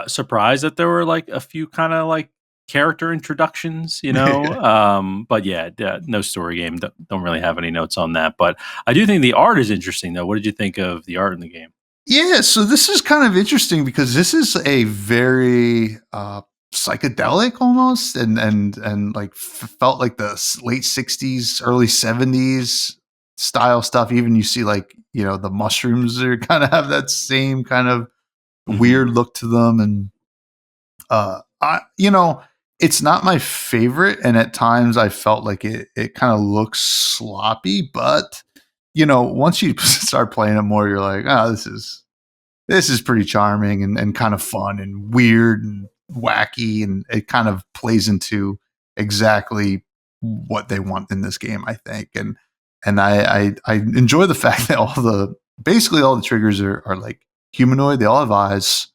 surprised that there were like a few kind of like character introductions, but yeah, no story game. Don't really have any notes on that, but I do think the art is interesting though. What did you think of the art in the game? Yeah, so this is kind of interesting because this is a very psychedelic almost, and like felt like the late 60s, early 70s style stuff. Even you see like the mushrooms are kind of have that same kind of weird look to them, and it's not my favorite, and at times I felt like it kind of looks sloppy, but once you start playing it more, you're like, oh, this is pretty charming and kind of fun and weird and wacky, and it kind of plays into exactly what they want in this game, I think. And I enjoy the fact that basically all the triggers are like humanoid. They all have eyes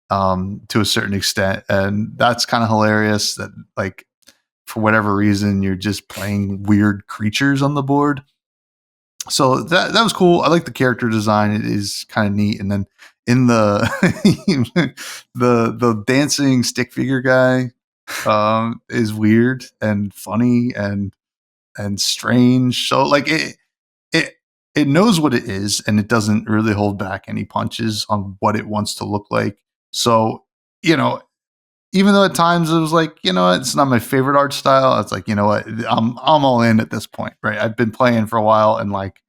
to a certain extent, and that's kind of hilarious that like for whatever reason you're just playing weird creatures on the board. So that was cool. I like the character design. It is kind of neat. And then in the the dancing stick figure guy is weird and funny and strange. So like it knows what it is, and it doesn't really hold back any punches on what it wants to look like. So even though at times it was like, it's not my favorite art style, it's like, what, I'm all in at this point, right? I've been playing for a while, and like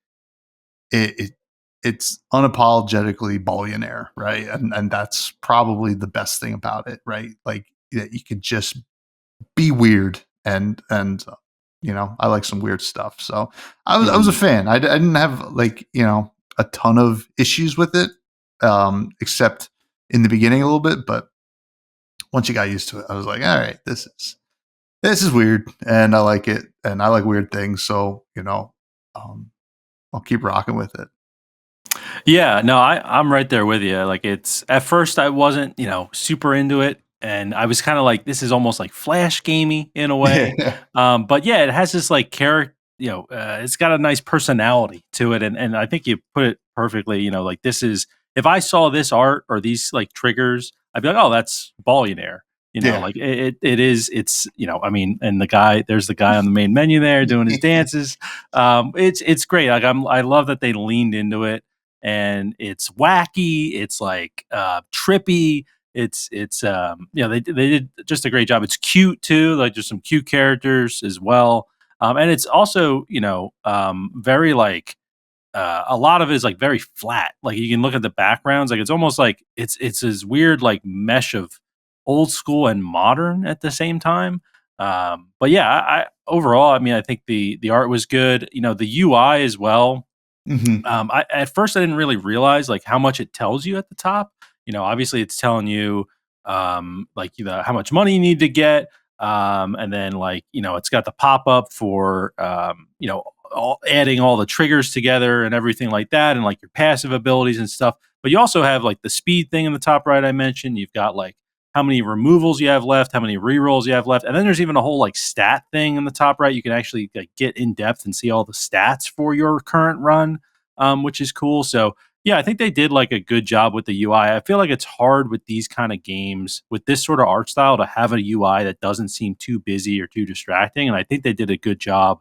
it's unapologetically Ballionaire, right? And that's probably the best thing about it, right? Like you could just be weird, and I like some weird stuff. So I was a fan. I didn't have like a ton of issues with it, except in the beginning a little bit, but once you got used to it, I was like, all right, this is weird, and I like it, and I like weird things, so I'll keep rocking with it. Yeah, no, I'm right there with you. Like it's at first I wasn't, super into it, and I was kind of like, this is almost like flash gamey in a way. But yeah, it has this like character, it's got a nice personality to it, and I think you put it perfectly. Like this is if I saw this art or these like triggers I'd be like, oh, that's Ballionaire. Like it's, I mean, and there's the guy on the main menu there doing his dances. It's great. Like I love that they leaned into it, and it's wacky. It's like trippy. They did just a great job. It's cute too. Like there's some cute characters as well. And it's also, very like, a lot of it is like very flat. Like you can look at the backgrounds, like it's almost like it's this weird like mesh of old school and modern at the same time. But yeah, I overall, I mean, I think the art was good. The UI as well. Mhm. I at first I didn't really realize like how much it tells you at the top. Obviously it's telling you like how much money you need to get, and then like it's got the pop up for adding all the triggers together and everything like that, and like your passive abilities and stuff. But you also have like the speed thing in the top right I mentioned. You've got like how many removals you have left, how many rerolls you have left, and then there's even a whole like stat thing in the top right. You can actually like get in depth and see all the stats for your current run, which is cool. So yeah, I think they did like a good job with the UI. I feel like it's hard with these kind of games with this sort of art style to have a UI that doesn't seem too busy or too distracting. And I think they did a good job.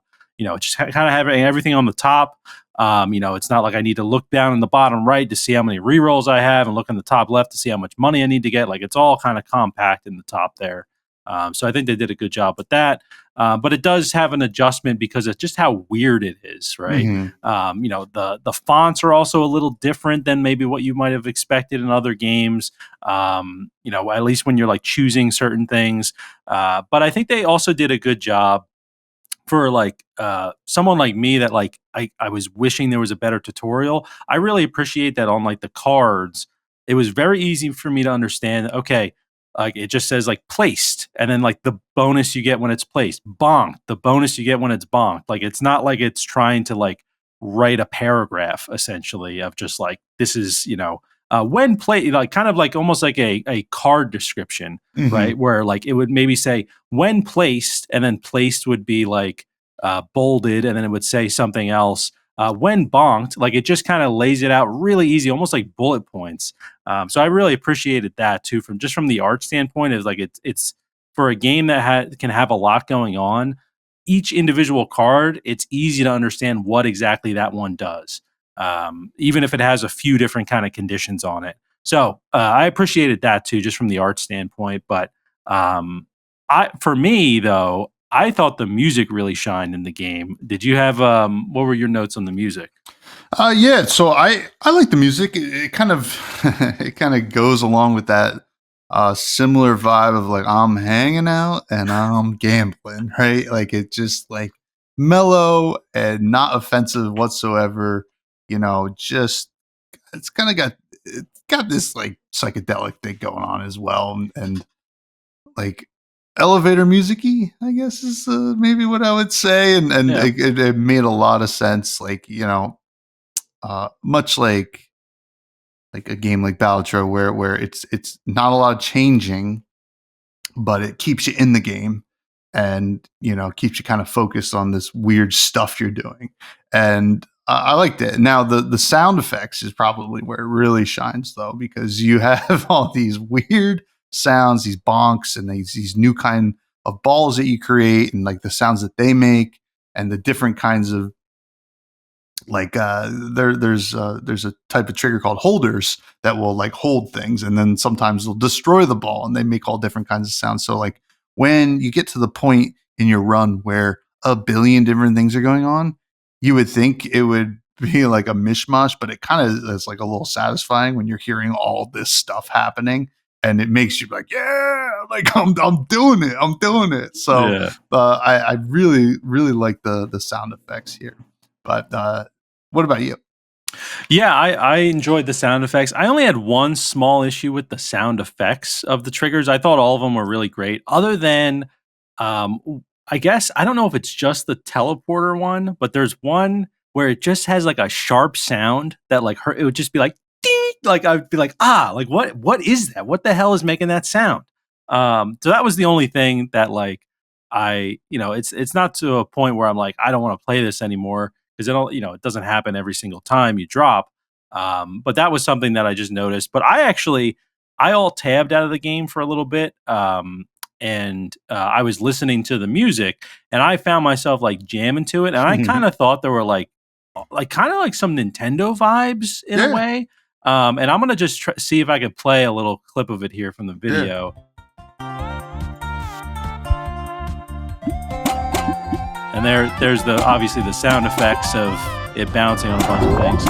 Just kind of having everything on the top. It's not like I need to look down in the bottom right to see how many rerolls I have and look in the top left to see how much money I need to get. Like it's all kind of compact in the top there. So I think they did a good job with that. But it does have an adjustment because of just how weird it is, right? Mhm. The fonts are also a little different than maybe what you might have expected in other games. At least when you're like choosing certain things. But I think they also did a good job for like someone like me that like I was wishing there was a better tutorial. I really appreciate that on like the cards. It was very easy for me to understand. Okay, like it just says like placed, and then like the bonus you get when it's placed, bonked. The bonus you get when it's bonked. Like it's not like it's trying to like write a paragraph essentially of just like this is when play like kind of like almost like a card description, Mhm. right? Where like it would maybe say when placed, and then placed would be like bolded, and then it would say something else. When bonked, like it just kind of lays it out really easy, almost like bullet points. So I really appreciated that too, from the art standpoint. Is like it's for a game that can have a lot going on. Each individual card, it's easy to understand what exactly that one does, even if it has a few different kind of conditions on it. So I appreciated that too, just from the art standpoint. But for me though, I thought the music really shined in the game. Did you have what were your notes on the music? Yeah, so I like the music. It kind of it kind of goes along with that similar vibe of like I'm hanging out and I'm gambling, right? Like it just like mellow and not offensive whatsoever. Just it's got this like psychedelic thing going on as well, and like elevator musicy, I guess is maybe what I would say, and Yeah, it made a lot of sense. Like much like a game like Balatro where it's not a lot of changing, but it keeps you in the game and keeps you kind of focused on this weird stuff you're doing. And I liked it. Now the sound effects is probably where it really shines though, because you have all these weird sounds, these bonks, and these new kind of balls that you create, and like the sounds that they make, and the different kinds of like there's a type of trigger called holders that will like hold things, and then sometimes they'll destroy the ball, and they make all different kinds of sounds. So like when you get to the point in your run where a billion different things are going on, you would think it would be like a mishmash, but it kind of is like a little satisfying when you're hearing all this stuff happening, and it makes you like, yeah, like I'm doing it, I'm doing it. So yeah. I really like the sound effects here. But what about you? Yeah, I enjoyed the sound effects. I only had one small issue with the sound effects of the triggers. I thought all of them were really great, other than, I guess I don't know if it's just the teleporter one, but there's one where it just has like a sharp sound that like it would just be like ding, like I'd be like like what is that? What the hell is making that sound? So that was the only thing that like it's not to a point where I'm like I don't want to play this anymore because it doesn't happen every single time you drop. But that was something that I just noticed. But I all tabbed out of the game for a little bit, and I was listening to the music, and I found myself like jamming to it, and I kind of thought there were like kind of like some Nintendo vibes in a Yeah, way. And I'm gonna just see if I could play a little clip of it here from the yeah. video. And there's the obviously the sound effects of it bouncing on a bunch of things.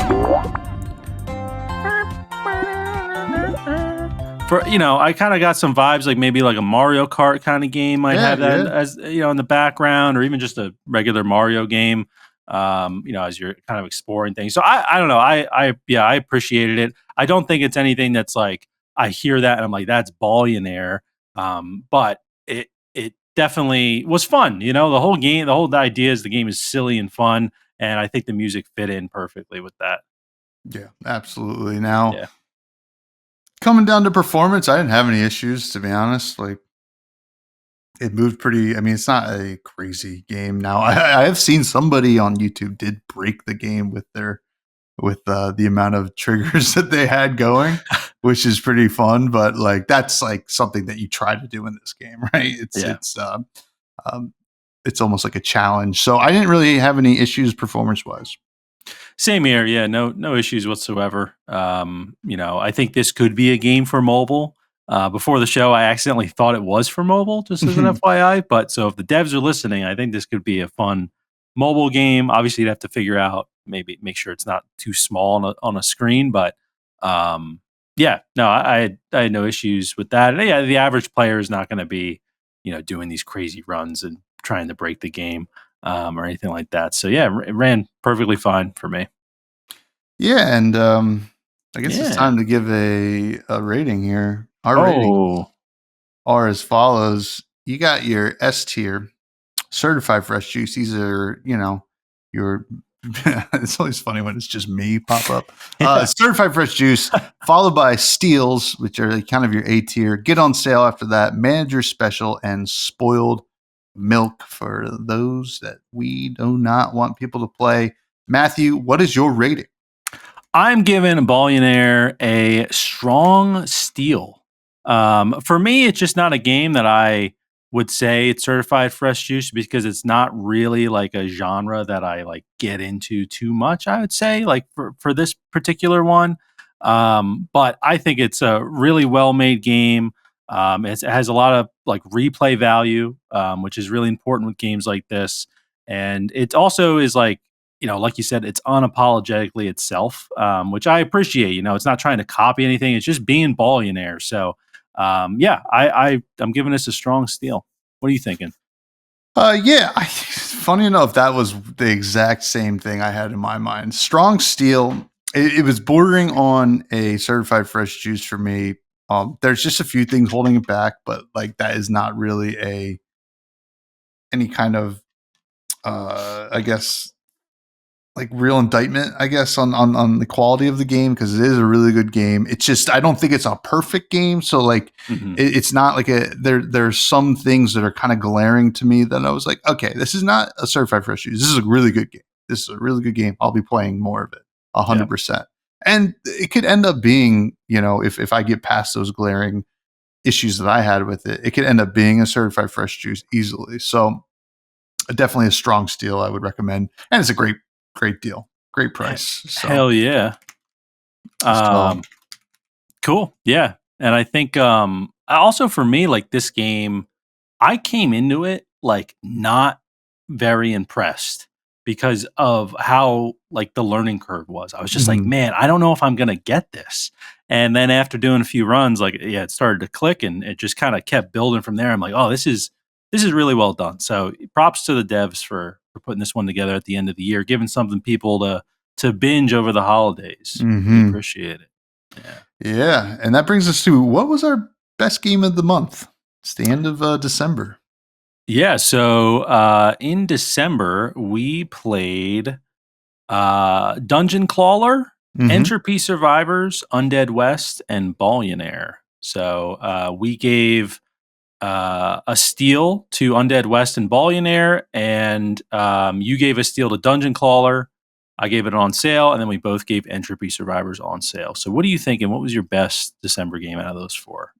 For I kind of got some vibes like maybe like a Mario Kart kind of game might have that as in the background, or even just a regular Mario game. As you're kind of exploring things. So I don't know. I appreciated it. I don't think it's anything that's like I hear that and I'm like that's Ballionaire. But it definitely was fun. The whole game, the whole idea is the game is silly and fun, and I think the music fit in perfectly with that. Yeah, absolutely. Now, Yeah. coming down to performance, I didn't have any issues, to be honest. Like, it moved pretty. I mean, it's not a crazy game. Now, I have seen somebody on YouTube did break the game with the amount of triggers that they had going, which is pretty fun. But like, that's like something that you try to do in this game, right? It's almost like a challenge. So I didn't really have any issues performance wise. Same here. Yeah, no issues whatsoever. I think this could be a game for mobile. Before the show, I accidentally thought it was for mobile, just as an FYI. But so if the devs are listening, I think this could be a fun mobile game. Obviously, you'd have to figure out, maybe make sure it's not too small on a screen. But I had no issues with that. And yeah, the average player is not going to be, doing these crazy runs and trying to break the game or anything like that. So yeah, it ran perfectly fine for me. Yeah, and I guess it's time to give a rating here. Our ratings are as follows. You got your S tier, certified fresh juice. These are, your it's always funny when it's just me pop up. Certified fresh juice, followed by steals, which are kind of your A tier. Get on sale after that. Manager special and spoiled milk for those that we do not want people to play. Matthew, what is your rating? I'm giving Ballionaire a strong steal. For me, it's just not a game that I would say it's certified fresh juice because it's not really like a genre that I like get into too much. I would say like for this particular one, but I think it's a really well made game. It has a lot of like replay value, which is really important with games like this, and it also is like like you said, it's unapologetically itself, which I appreciate. It's not trying to copy anything; it's just being Ballionaire. So, I'm giving this a strong steal. What are you thinking? Funny enough, that was the exact same thing I had in my mind. Strong steal. It was bordering on a certified fresh juice for me. There's just a few things holding it back, but like that is not really any kind of I guess like real indictment, I guess, on the quality of the game, because it is a really good game. It's just I don't think it's a perfect game. So like it's not like there's some things that are kind of glaring to me that I was like, okay, this is not a certified fresh juice. This is a really good game. This is a really good game. I'll be playing more of it 100%. And it could end up being, if I get past those glaring issues that I had with it, it could end up being a certified fresh juice easily. So definitely a strong steal I would recommend. And it's a great deal. Great price. So. Hell yeah. Cool. Yeah. And I think also for me, like this game, I came into it like not very impressed because of how like the learning curve was. I was just like, man, I don't know if I'm gonna get this. And then after doing a few runs, like it started to click and it just kind of kept building from there. I'm like, oh, this is really well done. So props to the devs for putting this one together at the end of the year, giving something people to binge over the holidays. We appreciate it. Yeah. And that brings us to what was our best game of the month? It's the end of December. Yeah. So in December, we played Dungeon Crawler, Entropy Survivors, Undead West, and Ballionaire. So we gave a steal to Undead West and Ballionaire, and you gave a steal to Dungeon Crawler. I gave it on sale, and then we both gave Entropy Survivors on sale. So what are you thinking? What was your best December game out of those 4?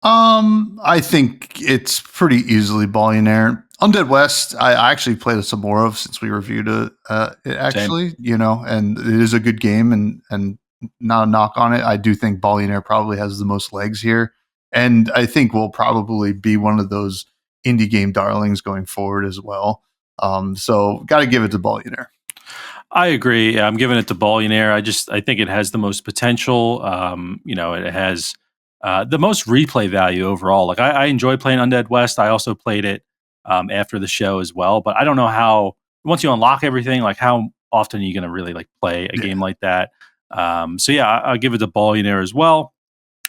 I think it's pretty easily Ballionaire. Undead West, I actually played some more of since we reviewed it. Actually, and it is a good game, and not a knock on it. I do think Ballionaire probably has the most legs here, and I think will probably be one of those indie game darlings going forward as well. So got to give it to Ballionaire. I agree. I'm giving it to Ballionaire. I think it has the most potential. It has the most replay value overall. Like I enjoy playing Undead West. I also played it after the show as well. But I don't know how once you unlock everything, like how often are you going to really like play a game like that? So yeah, I'll give it to Ballionaire as well.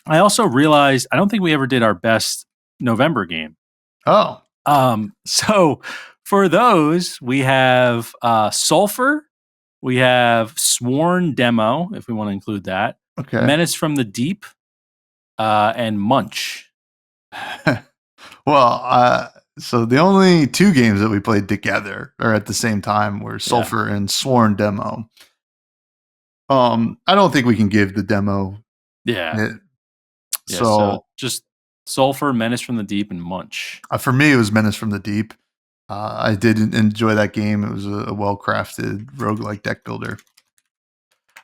I also realized I don't think we ever did our best November game. Oh. So for those, we have Sulfur. We have Sworn Demo, if we want to include that. Okay. Menace from the Deep, and Munch. Well, so the only 2 games that we played together or at the same time were Sulfur and Sworn Demo. I don't think we can give the demo. So just Sulfur, Menace from the Deep, and Munch. For me, it was Menace from the Deep. I did enjoy that game. It was a well-crafted roguelike deck builder.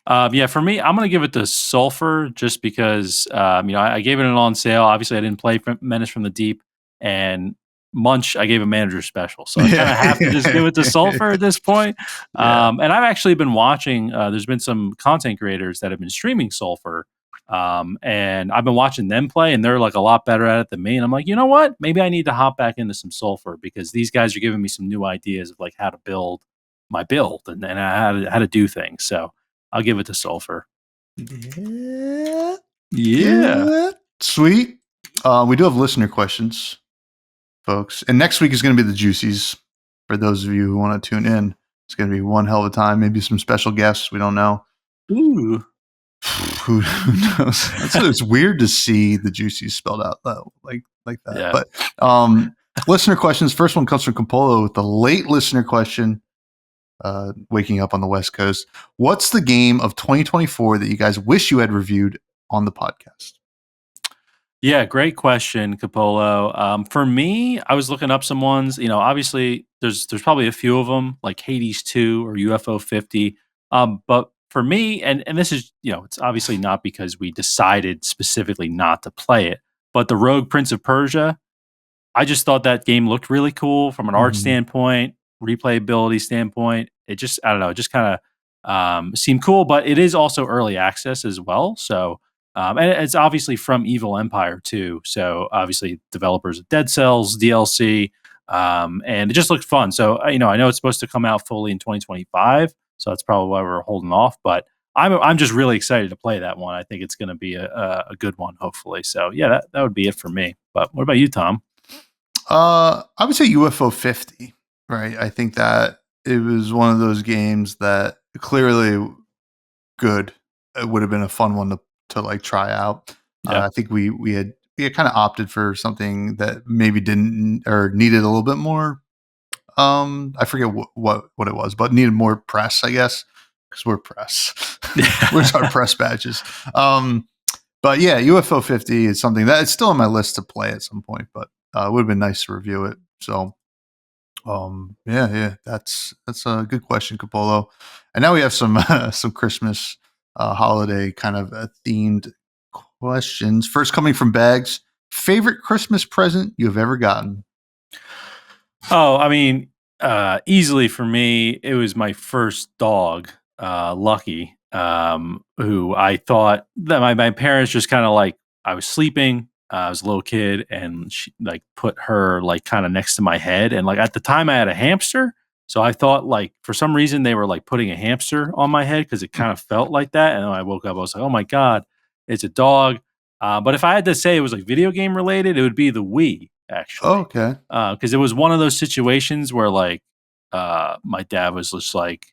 For me, I'm going to give it to Sulfur just because, I gave it an on sale. Obviously, I didn't play Menace from the Deep, and Munch, I gave a manager special. So I kind of have to just give it to Sulfur at this point. And I've actually been watching, there's been some content creators that have been streaming Sulfur. And I've been watching them play, and they're like a lot better at it than me. And I'm like, you know what? Maybe I need to hop back into some Sulfur because these guys are giving me some new ideas of like how to build my build and how to do things. So I'll give it to Sulfur. Yeah. Sweet. We do have listener questions, folks. And next week is going to be the Juicies. For those of you who want to tune in, it's going to be one hell of a time. Maybe some special guests. We don't know. Ooh. Who knows? It's weird to see the Juicies spelled out like that. Yeah. But listener questions. First one comes from Campolo with the late listener question. Waking up on the West Coast. What's the game of 2024 that you guys wish you had reviewed on the podcast? Yeah, great question, Capolo. For me, I was looking up some ones. Obviously, there's probably a few of them, like Hades 2 or UFO 50. But for me, and this is, it's obviously not because we decided specifically not to play it, but the Rogue Prince of Persia, I just thought that game looked really cool from an art standpoint, replayability standpoint. It just, I don't know, it just kind of seemed cool, but it is also early access as well. So, and it's obviously from Evil Empire too. So obviously developers of Dead Cells, DLC, and it just looked fun. So, I know it's supposed to come out fully in 2025. So that's probably why we're holding off, but I'm just really excited to play that one. I think it's going to be a good one, hopefully. So yeah, that would be it for me. But what about you, Tom? I would say UFO 50, right? I think that it was one of those games that clearly good. It would have been a fun one to like try out. I think we had kind of opted for something that maybe didn't or needed a little bit more. I forget what it was, but needed more press, I guess, because we're press. Where's our press badges? But yeah, UFO 50 is something that it's still on my list to play at some point, but it would have been nice to review it. So, that's a good question, Capolo. And now we have some Christmas holiday kind of themed questions. First, coming from Bags, favorite Christmas present you have ever gotten? Oh, I mean, easily for me, it was my first dog, Lucky, who I thought that my parents just kind of like, I was sleeping, I was a little kid, and she like put her like kind of next to my head. And like at the time I had a hamster. So I thought like for some reason they were like putting a hamster on my head because it kind of felt like that. And then I woke up, I was like, oh my God, it's a dog. But if I had to say it was like video game related, it would be the Wii, actually. Oh, okay. Because it was one of those situations where like my dad was just like,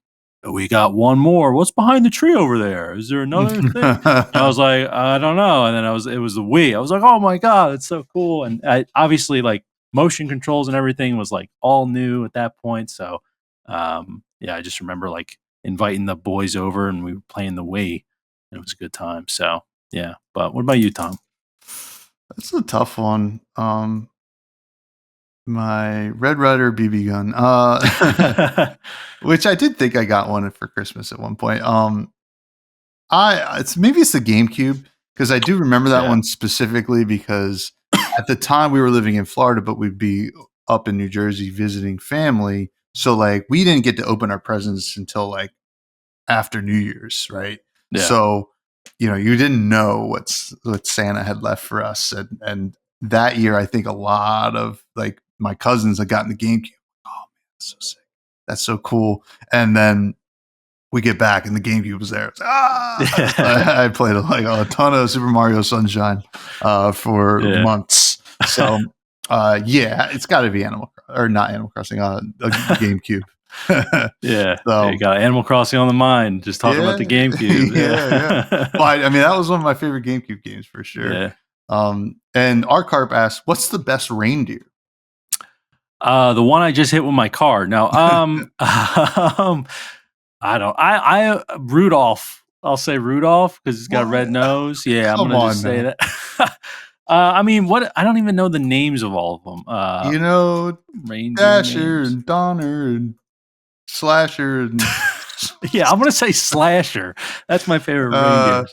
we got one more. What's behind the tree over there? Is there another thing? I was like, I don't know. And then it was the Wii. I was like, oh my God, it's so cool. And obviously like motion controls and everything was like all new at that point. So I just remember like inviting the boys over, and we were playing the Wii. It was a good time. So yeah. But what about you, Tom? That's a tough one. My Red Ryder BB gun, which I did think I got one for Christmas at one point. It's the GameCube, because I do remember that one specifically because at the time we were living in Florida, but we'd be up in New Jersey visiting family. So like we didn't get to open our presents until like after New Year's, right? Yeah. So you didn't know what Santa had left for us, and that year I think a lot of like my cousins had gotten the GameCube. Oh man, that's so sick! That's so cool. And then we get back and the GameCube was there. I played like a ton of Super Mario Sunshine for months. So it's got to be not Animal Crossing, the GameCube. Yeah, so you got Animal Crossing on the mind. Just talking about the GameCube. Yeah. Well, I mean, that was one of my favorite GameCube games for sure. Yeah. And our carp asked, "What's the best reindeer?" The one I just hit with my car. Now, I Rudolph. I'll say Rudolph because he's got a red nose. Yeah, I'm gonna just say that. I mean, I don't even know the names of all of them. Reindeer Dasher names. and Donner and Slasher and yeah, I'm gonna say Slasher. That's my favorite reindeer.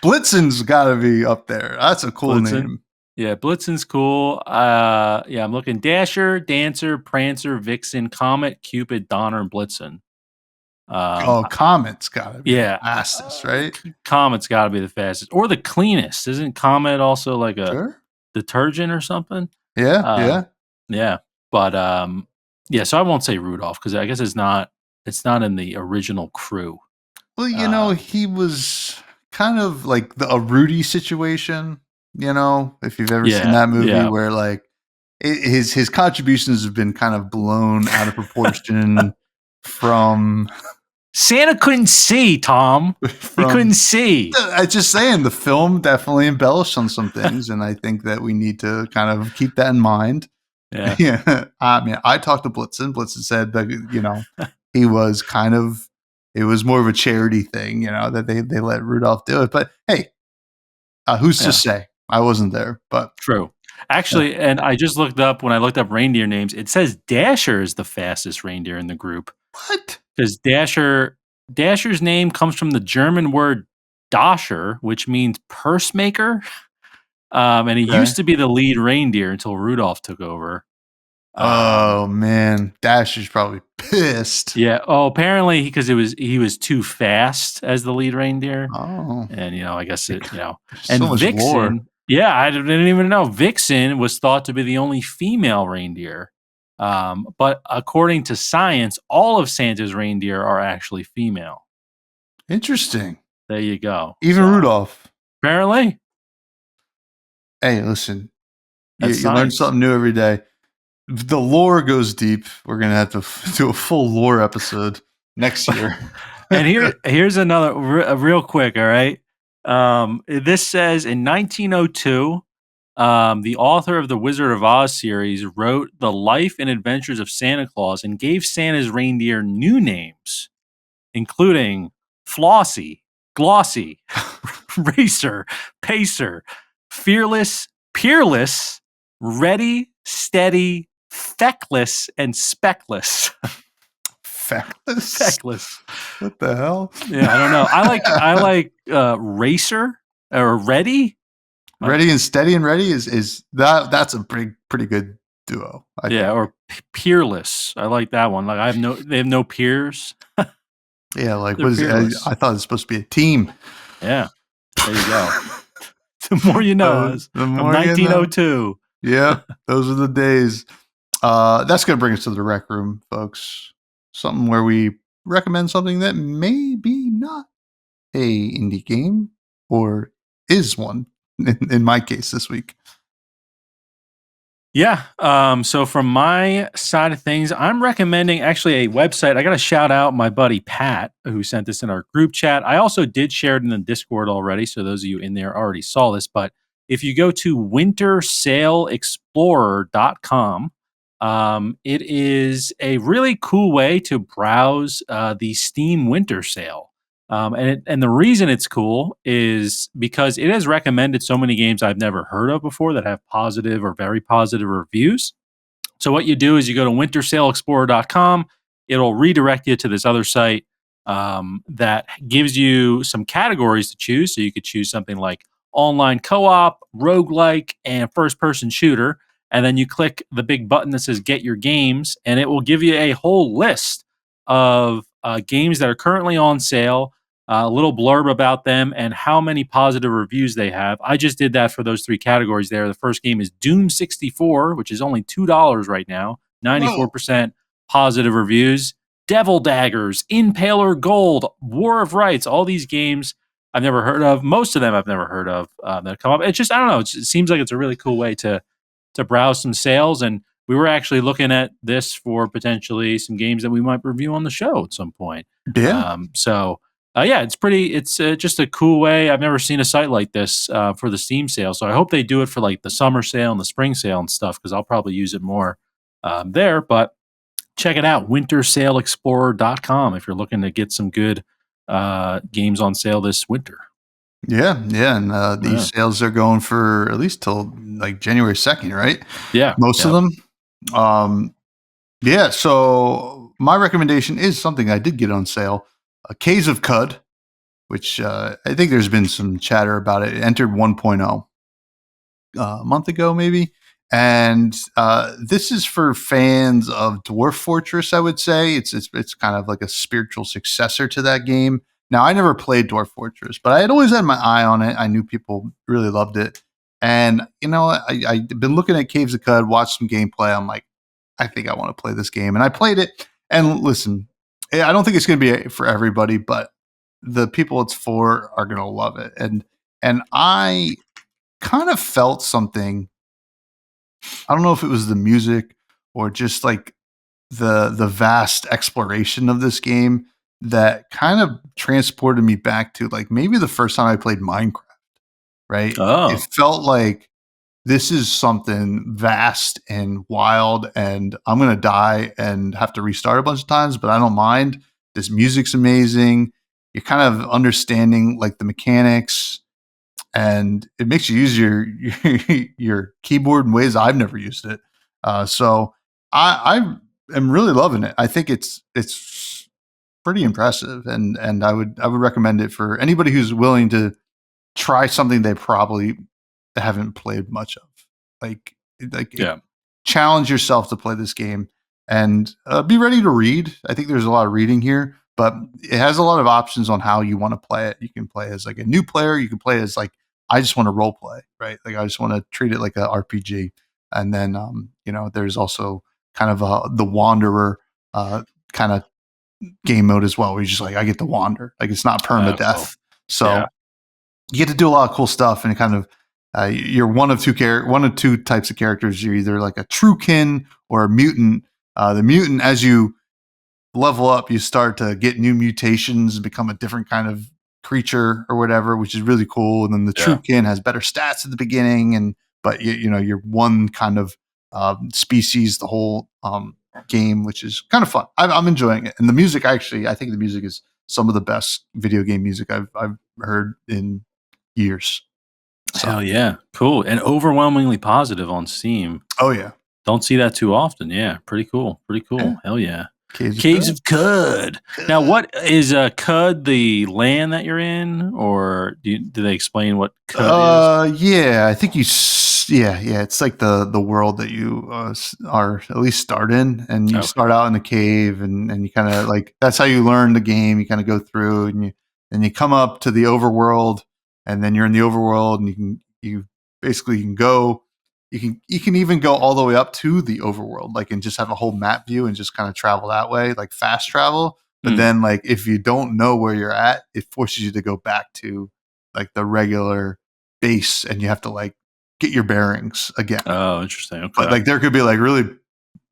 Blitzen's got to be up there. That's a cool name. Yeah, Blitzen's cool. I'm looking Dasher, Dancer, Prancer, Vixen, Comet, Cupid, Donner, and Blitzen. Comet's got to be the fastest, right? Comet's got to be the fastest, or the cleanest. Isn't Comet also like a detergent or something? Yeah. But so I won't say Rudolph because I guess it's not in the original crew. Well, he was kind of like a Rudy situation. If you've ever seen that movie where like his contributions have been kind of blown out of proportion from Santa couldn't see, Tom. He couldn't see. I'm just saying the film definitely embellished on some things, and I think that we need to kind of keep that in mind. Yeah. I mean, I talked to Blitzen. Blitzen said that he was it was more of a charity thing, that they let Rudolph do it. But hey, who's to say? I wasn't there, but true. Actually, and I just looked up when I looked up reindeer names. It says Dasher is the fastest reindeer in the group. What? Because Dasher's name comes from the German word Dasher, which means purse maker. And he used to be the lead reindeer until Rudolph took over. Oh man, Dasher's probably pissed. Yeah. Oh, apparently because he was too fast as the lead reindeer. Oh, and I guess it. And so much Vixen. lore. Yeah, I didn't even know. Vixen was thought to be the only female reindeer. But according to science, all of Santa's reindeer are actually female. Interesting. There you go. Even Rudolph. Apparently. Hey, listen. You learn something new every day. The lore goes deep. We're going to have to do a full lore episode next year. And here's another real quick, all right? This says in 1902, the author of the Wizard of Oz series wrote the life and adventures of Santa Claus and gave Santa's reindeer new names, including Flossie, Glossy, Racer, Pacer, Fearless, Peerless, Ready, Steady, Feckless, and Speckless. Feckless. What the hell? Yeah, I don't know. I like Racer or Ready. Ready and Steady and Ready is that's a pretty good duo. I think. Or Peerless. I like that one. Like they have no peers. Yeah, like what is it? I thought it was supposed to be a team. Yeah. There you go. The more you know. The more 1902. Yeah, those are the days. That's going to bring us to the rec room, folks. Something where we recommend something that may be not a indie game or is one in my case this week. Yeah. So from my side of things, I'm recommending actually a website. I got to shout out my buddy Pat, who sent this in our group chat. I also did share it in the Discord already. So those of you in there already saw this. But if you go to wintersaleexplorer.com, It is a really cool way to browse the Steam Winter Sale. And the reason it's cool is because it has recommended so many games I've never heard of before that have positive or very positive reviews. So what you do is you go to wintersaleexplorer.com. It'll redirect you to this other site that gives you some categories to choose. So you could choose something like online co-op, roguelike, and first-person shooter. And then you click the big button that says Get Your Games, and it will give you a whole list of games that are currently on sale, a little blurb about them, and how many positive reviews they have. I just did that for those three categories there. The first game is Doom 64, which is only $2 right now, 94% positive reviews. Devil Daggers, Impaler Gold, War of Rights, all these games I've never heard of. Most of them I've never heard of that come up. It's just, I don't know, it seems like it's a really cool way to browse some sales. And we were actually looking at this for potentially some games that we might review on the show at some point. Yeah. Yeah, it's just a cool way. I've never seen a site like this for the Steam sale. So I hope they do it for like the summer sale and the spring sale and stuff, because I'll probably use it more there. But check it out, wintersaleexplorer.com, if you're looking to get some good games on sale this winter. Yeah, and these sales are going for at least till like January 2nd, right? Yeah. Most of them. Yeah, so my recommendation is something I did get on sale, Caves of Cud, which I think there's been some chatter about it. It entered 1.0 a month ago, maybe. And this is for fans of Dwarf Fortress, I would say. It's kind of like a spiritual successor to that game. Now, I never played Dwarf Fortress, but I had always had my eye on it. I knew people really loved it. And, I've been looking at Caves of Cud, watched some gameplay. I'm like, I think I want to play this game. And I played it. And listen, I don't think it's going to be for everybody, but the people it's for are going to love it. And I kind of felt something. I don't know if it was the music or just like the vast exploration of this game that kind of transported me back to like maybe the first time I played Minecraft, right? Oh. It felt like this is something vast and wild, and I'm going to die and have to restart a bunch of times, but I don't mind. This music's amazing. You're kind of understanding like the mechanics, and it makes you use your keyboard in ways I've never used it. So I am really loving it. I think it's pretty impressive, and I would recommend it for anybody who's willing to try something they probably haven't played much of. Like Yeah. challenge yourself to play this game and be ready to read. I think there's a lot of reading here, but it has a lot of options on how you want to play it. You can play as like a new player. You can play as like, I just want to role play, right? Like I just want to treat it like a RPG. And then, there's also kind of the Wanderer kind of game mode as well, where you're just like, I get to wander. Like it's not permadeath. Cool. So you get to do a lot of cool stuff, and kind of you're one of two types of characters. You're either like a true kin or a mutant. The mutant, as you level up, you start to get new mutations and become a different kind of creature or whatever, which is really cool. And then the true kin has better stats at the beginning, but you're one kind of species the whole game, which is kind of fun. I'm enjoying it, and the music I think the music is some of the best video game music I've heard in years. So. Hell yeah, cool, and overwhelmingly positive on Steam. Oh yeah, don't see that too often. Yeah, pretty cool. Yeah. Hell yeah. Caves of Cud. Now, what is Cud? The land that you're in, or do they explain what Cud is? Yeah, I think yeah. It's like the world that you are at least start in, and you start out in the cave, and you kind of like that's how you learn the game. You kind of go through, and you come up to the overworld, and then you're in the overworld, and you can go. You can even go all the way up to the overworld, like, and just have a whole map view and just kind of travel that way, like fast travel. But then, like, if you don't know where you're at, it forces you to go back to like the regular base, and you have to like get your bearings again. Oh, interesting. Okay. But like, there could be like really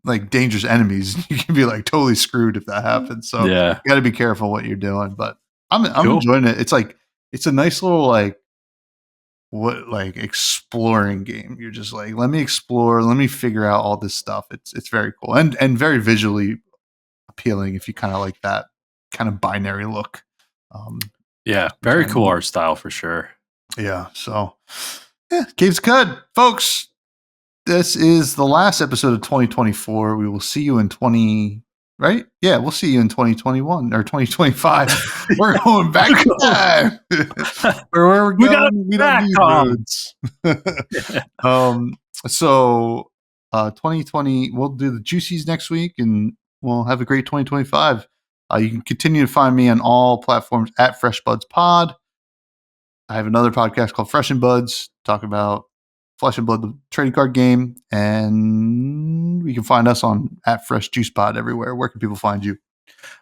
like dangerous enemies. You can be like totally screwed if that happens. So you got to be careful what you're doing. But I'm enjoying it. It's like it's a nice little like what like exploring game. You're just like, let me explore, let me figure out all this stuff. It's very cool and very visually appealing if you kind of like that kind of binary look. Yeah, very cool art style for sure. Yeah, so yeah, Cave's Cud, folks. This is the last episode of 2024. We will see you in 20. Right? Yeah, we'll see you in 2021 or 2025. We're going back in time. Where we're going, we don't need roads. So 2020, we'll do the Juicies next week, and we'll have a great 2025. You can continue to find me on all platforms at Fresh Buds Pod. I have another podcast called Fresh and Buds, talk about Flesh and Blood, the trading card game, and you can find us on at Fresh Juice Pod everywhere. Where can people find you?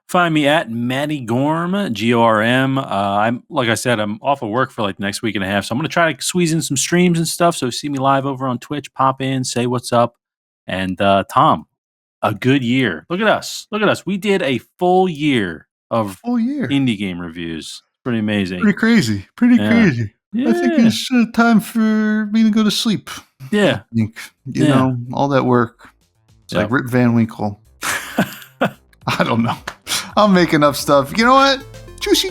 Find me at Matty Gorm, Gorm. I'm like I said, I'm off of work for like the next week and a half, so I'm gonna try to squeeze in some streams and stuff. So see me live over on Twitch. Pop in, say what's up, and Tom, a good year. Look at us. We did a full year of indie game reviews. Pretty amazing. Pretty crazy. Yeah. I think it's time for me to go to sleep. Yeah. I think, you know, all that work. It's like Rip Van Winkle. I don't know. I'm making up stuff. You know what? Juicy.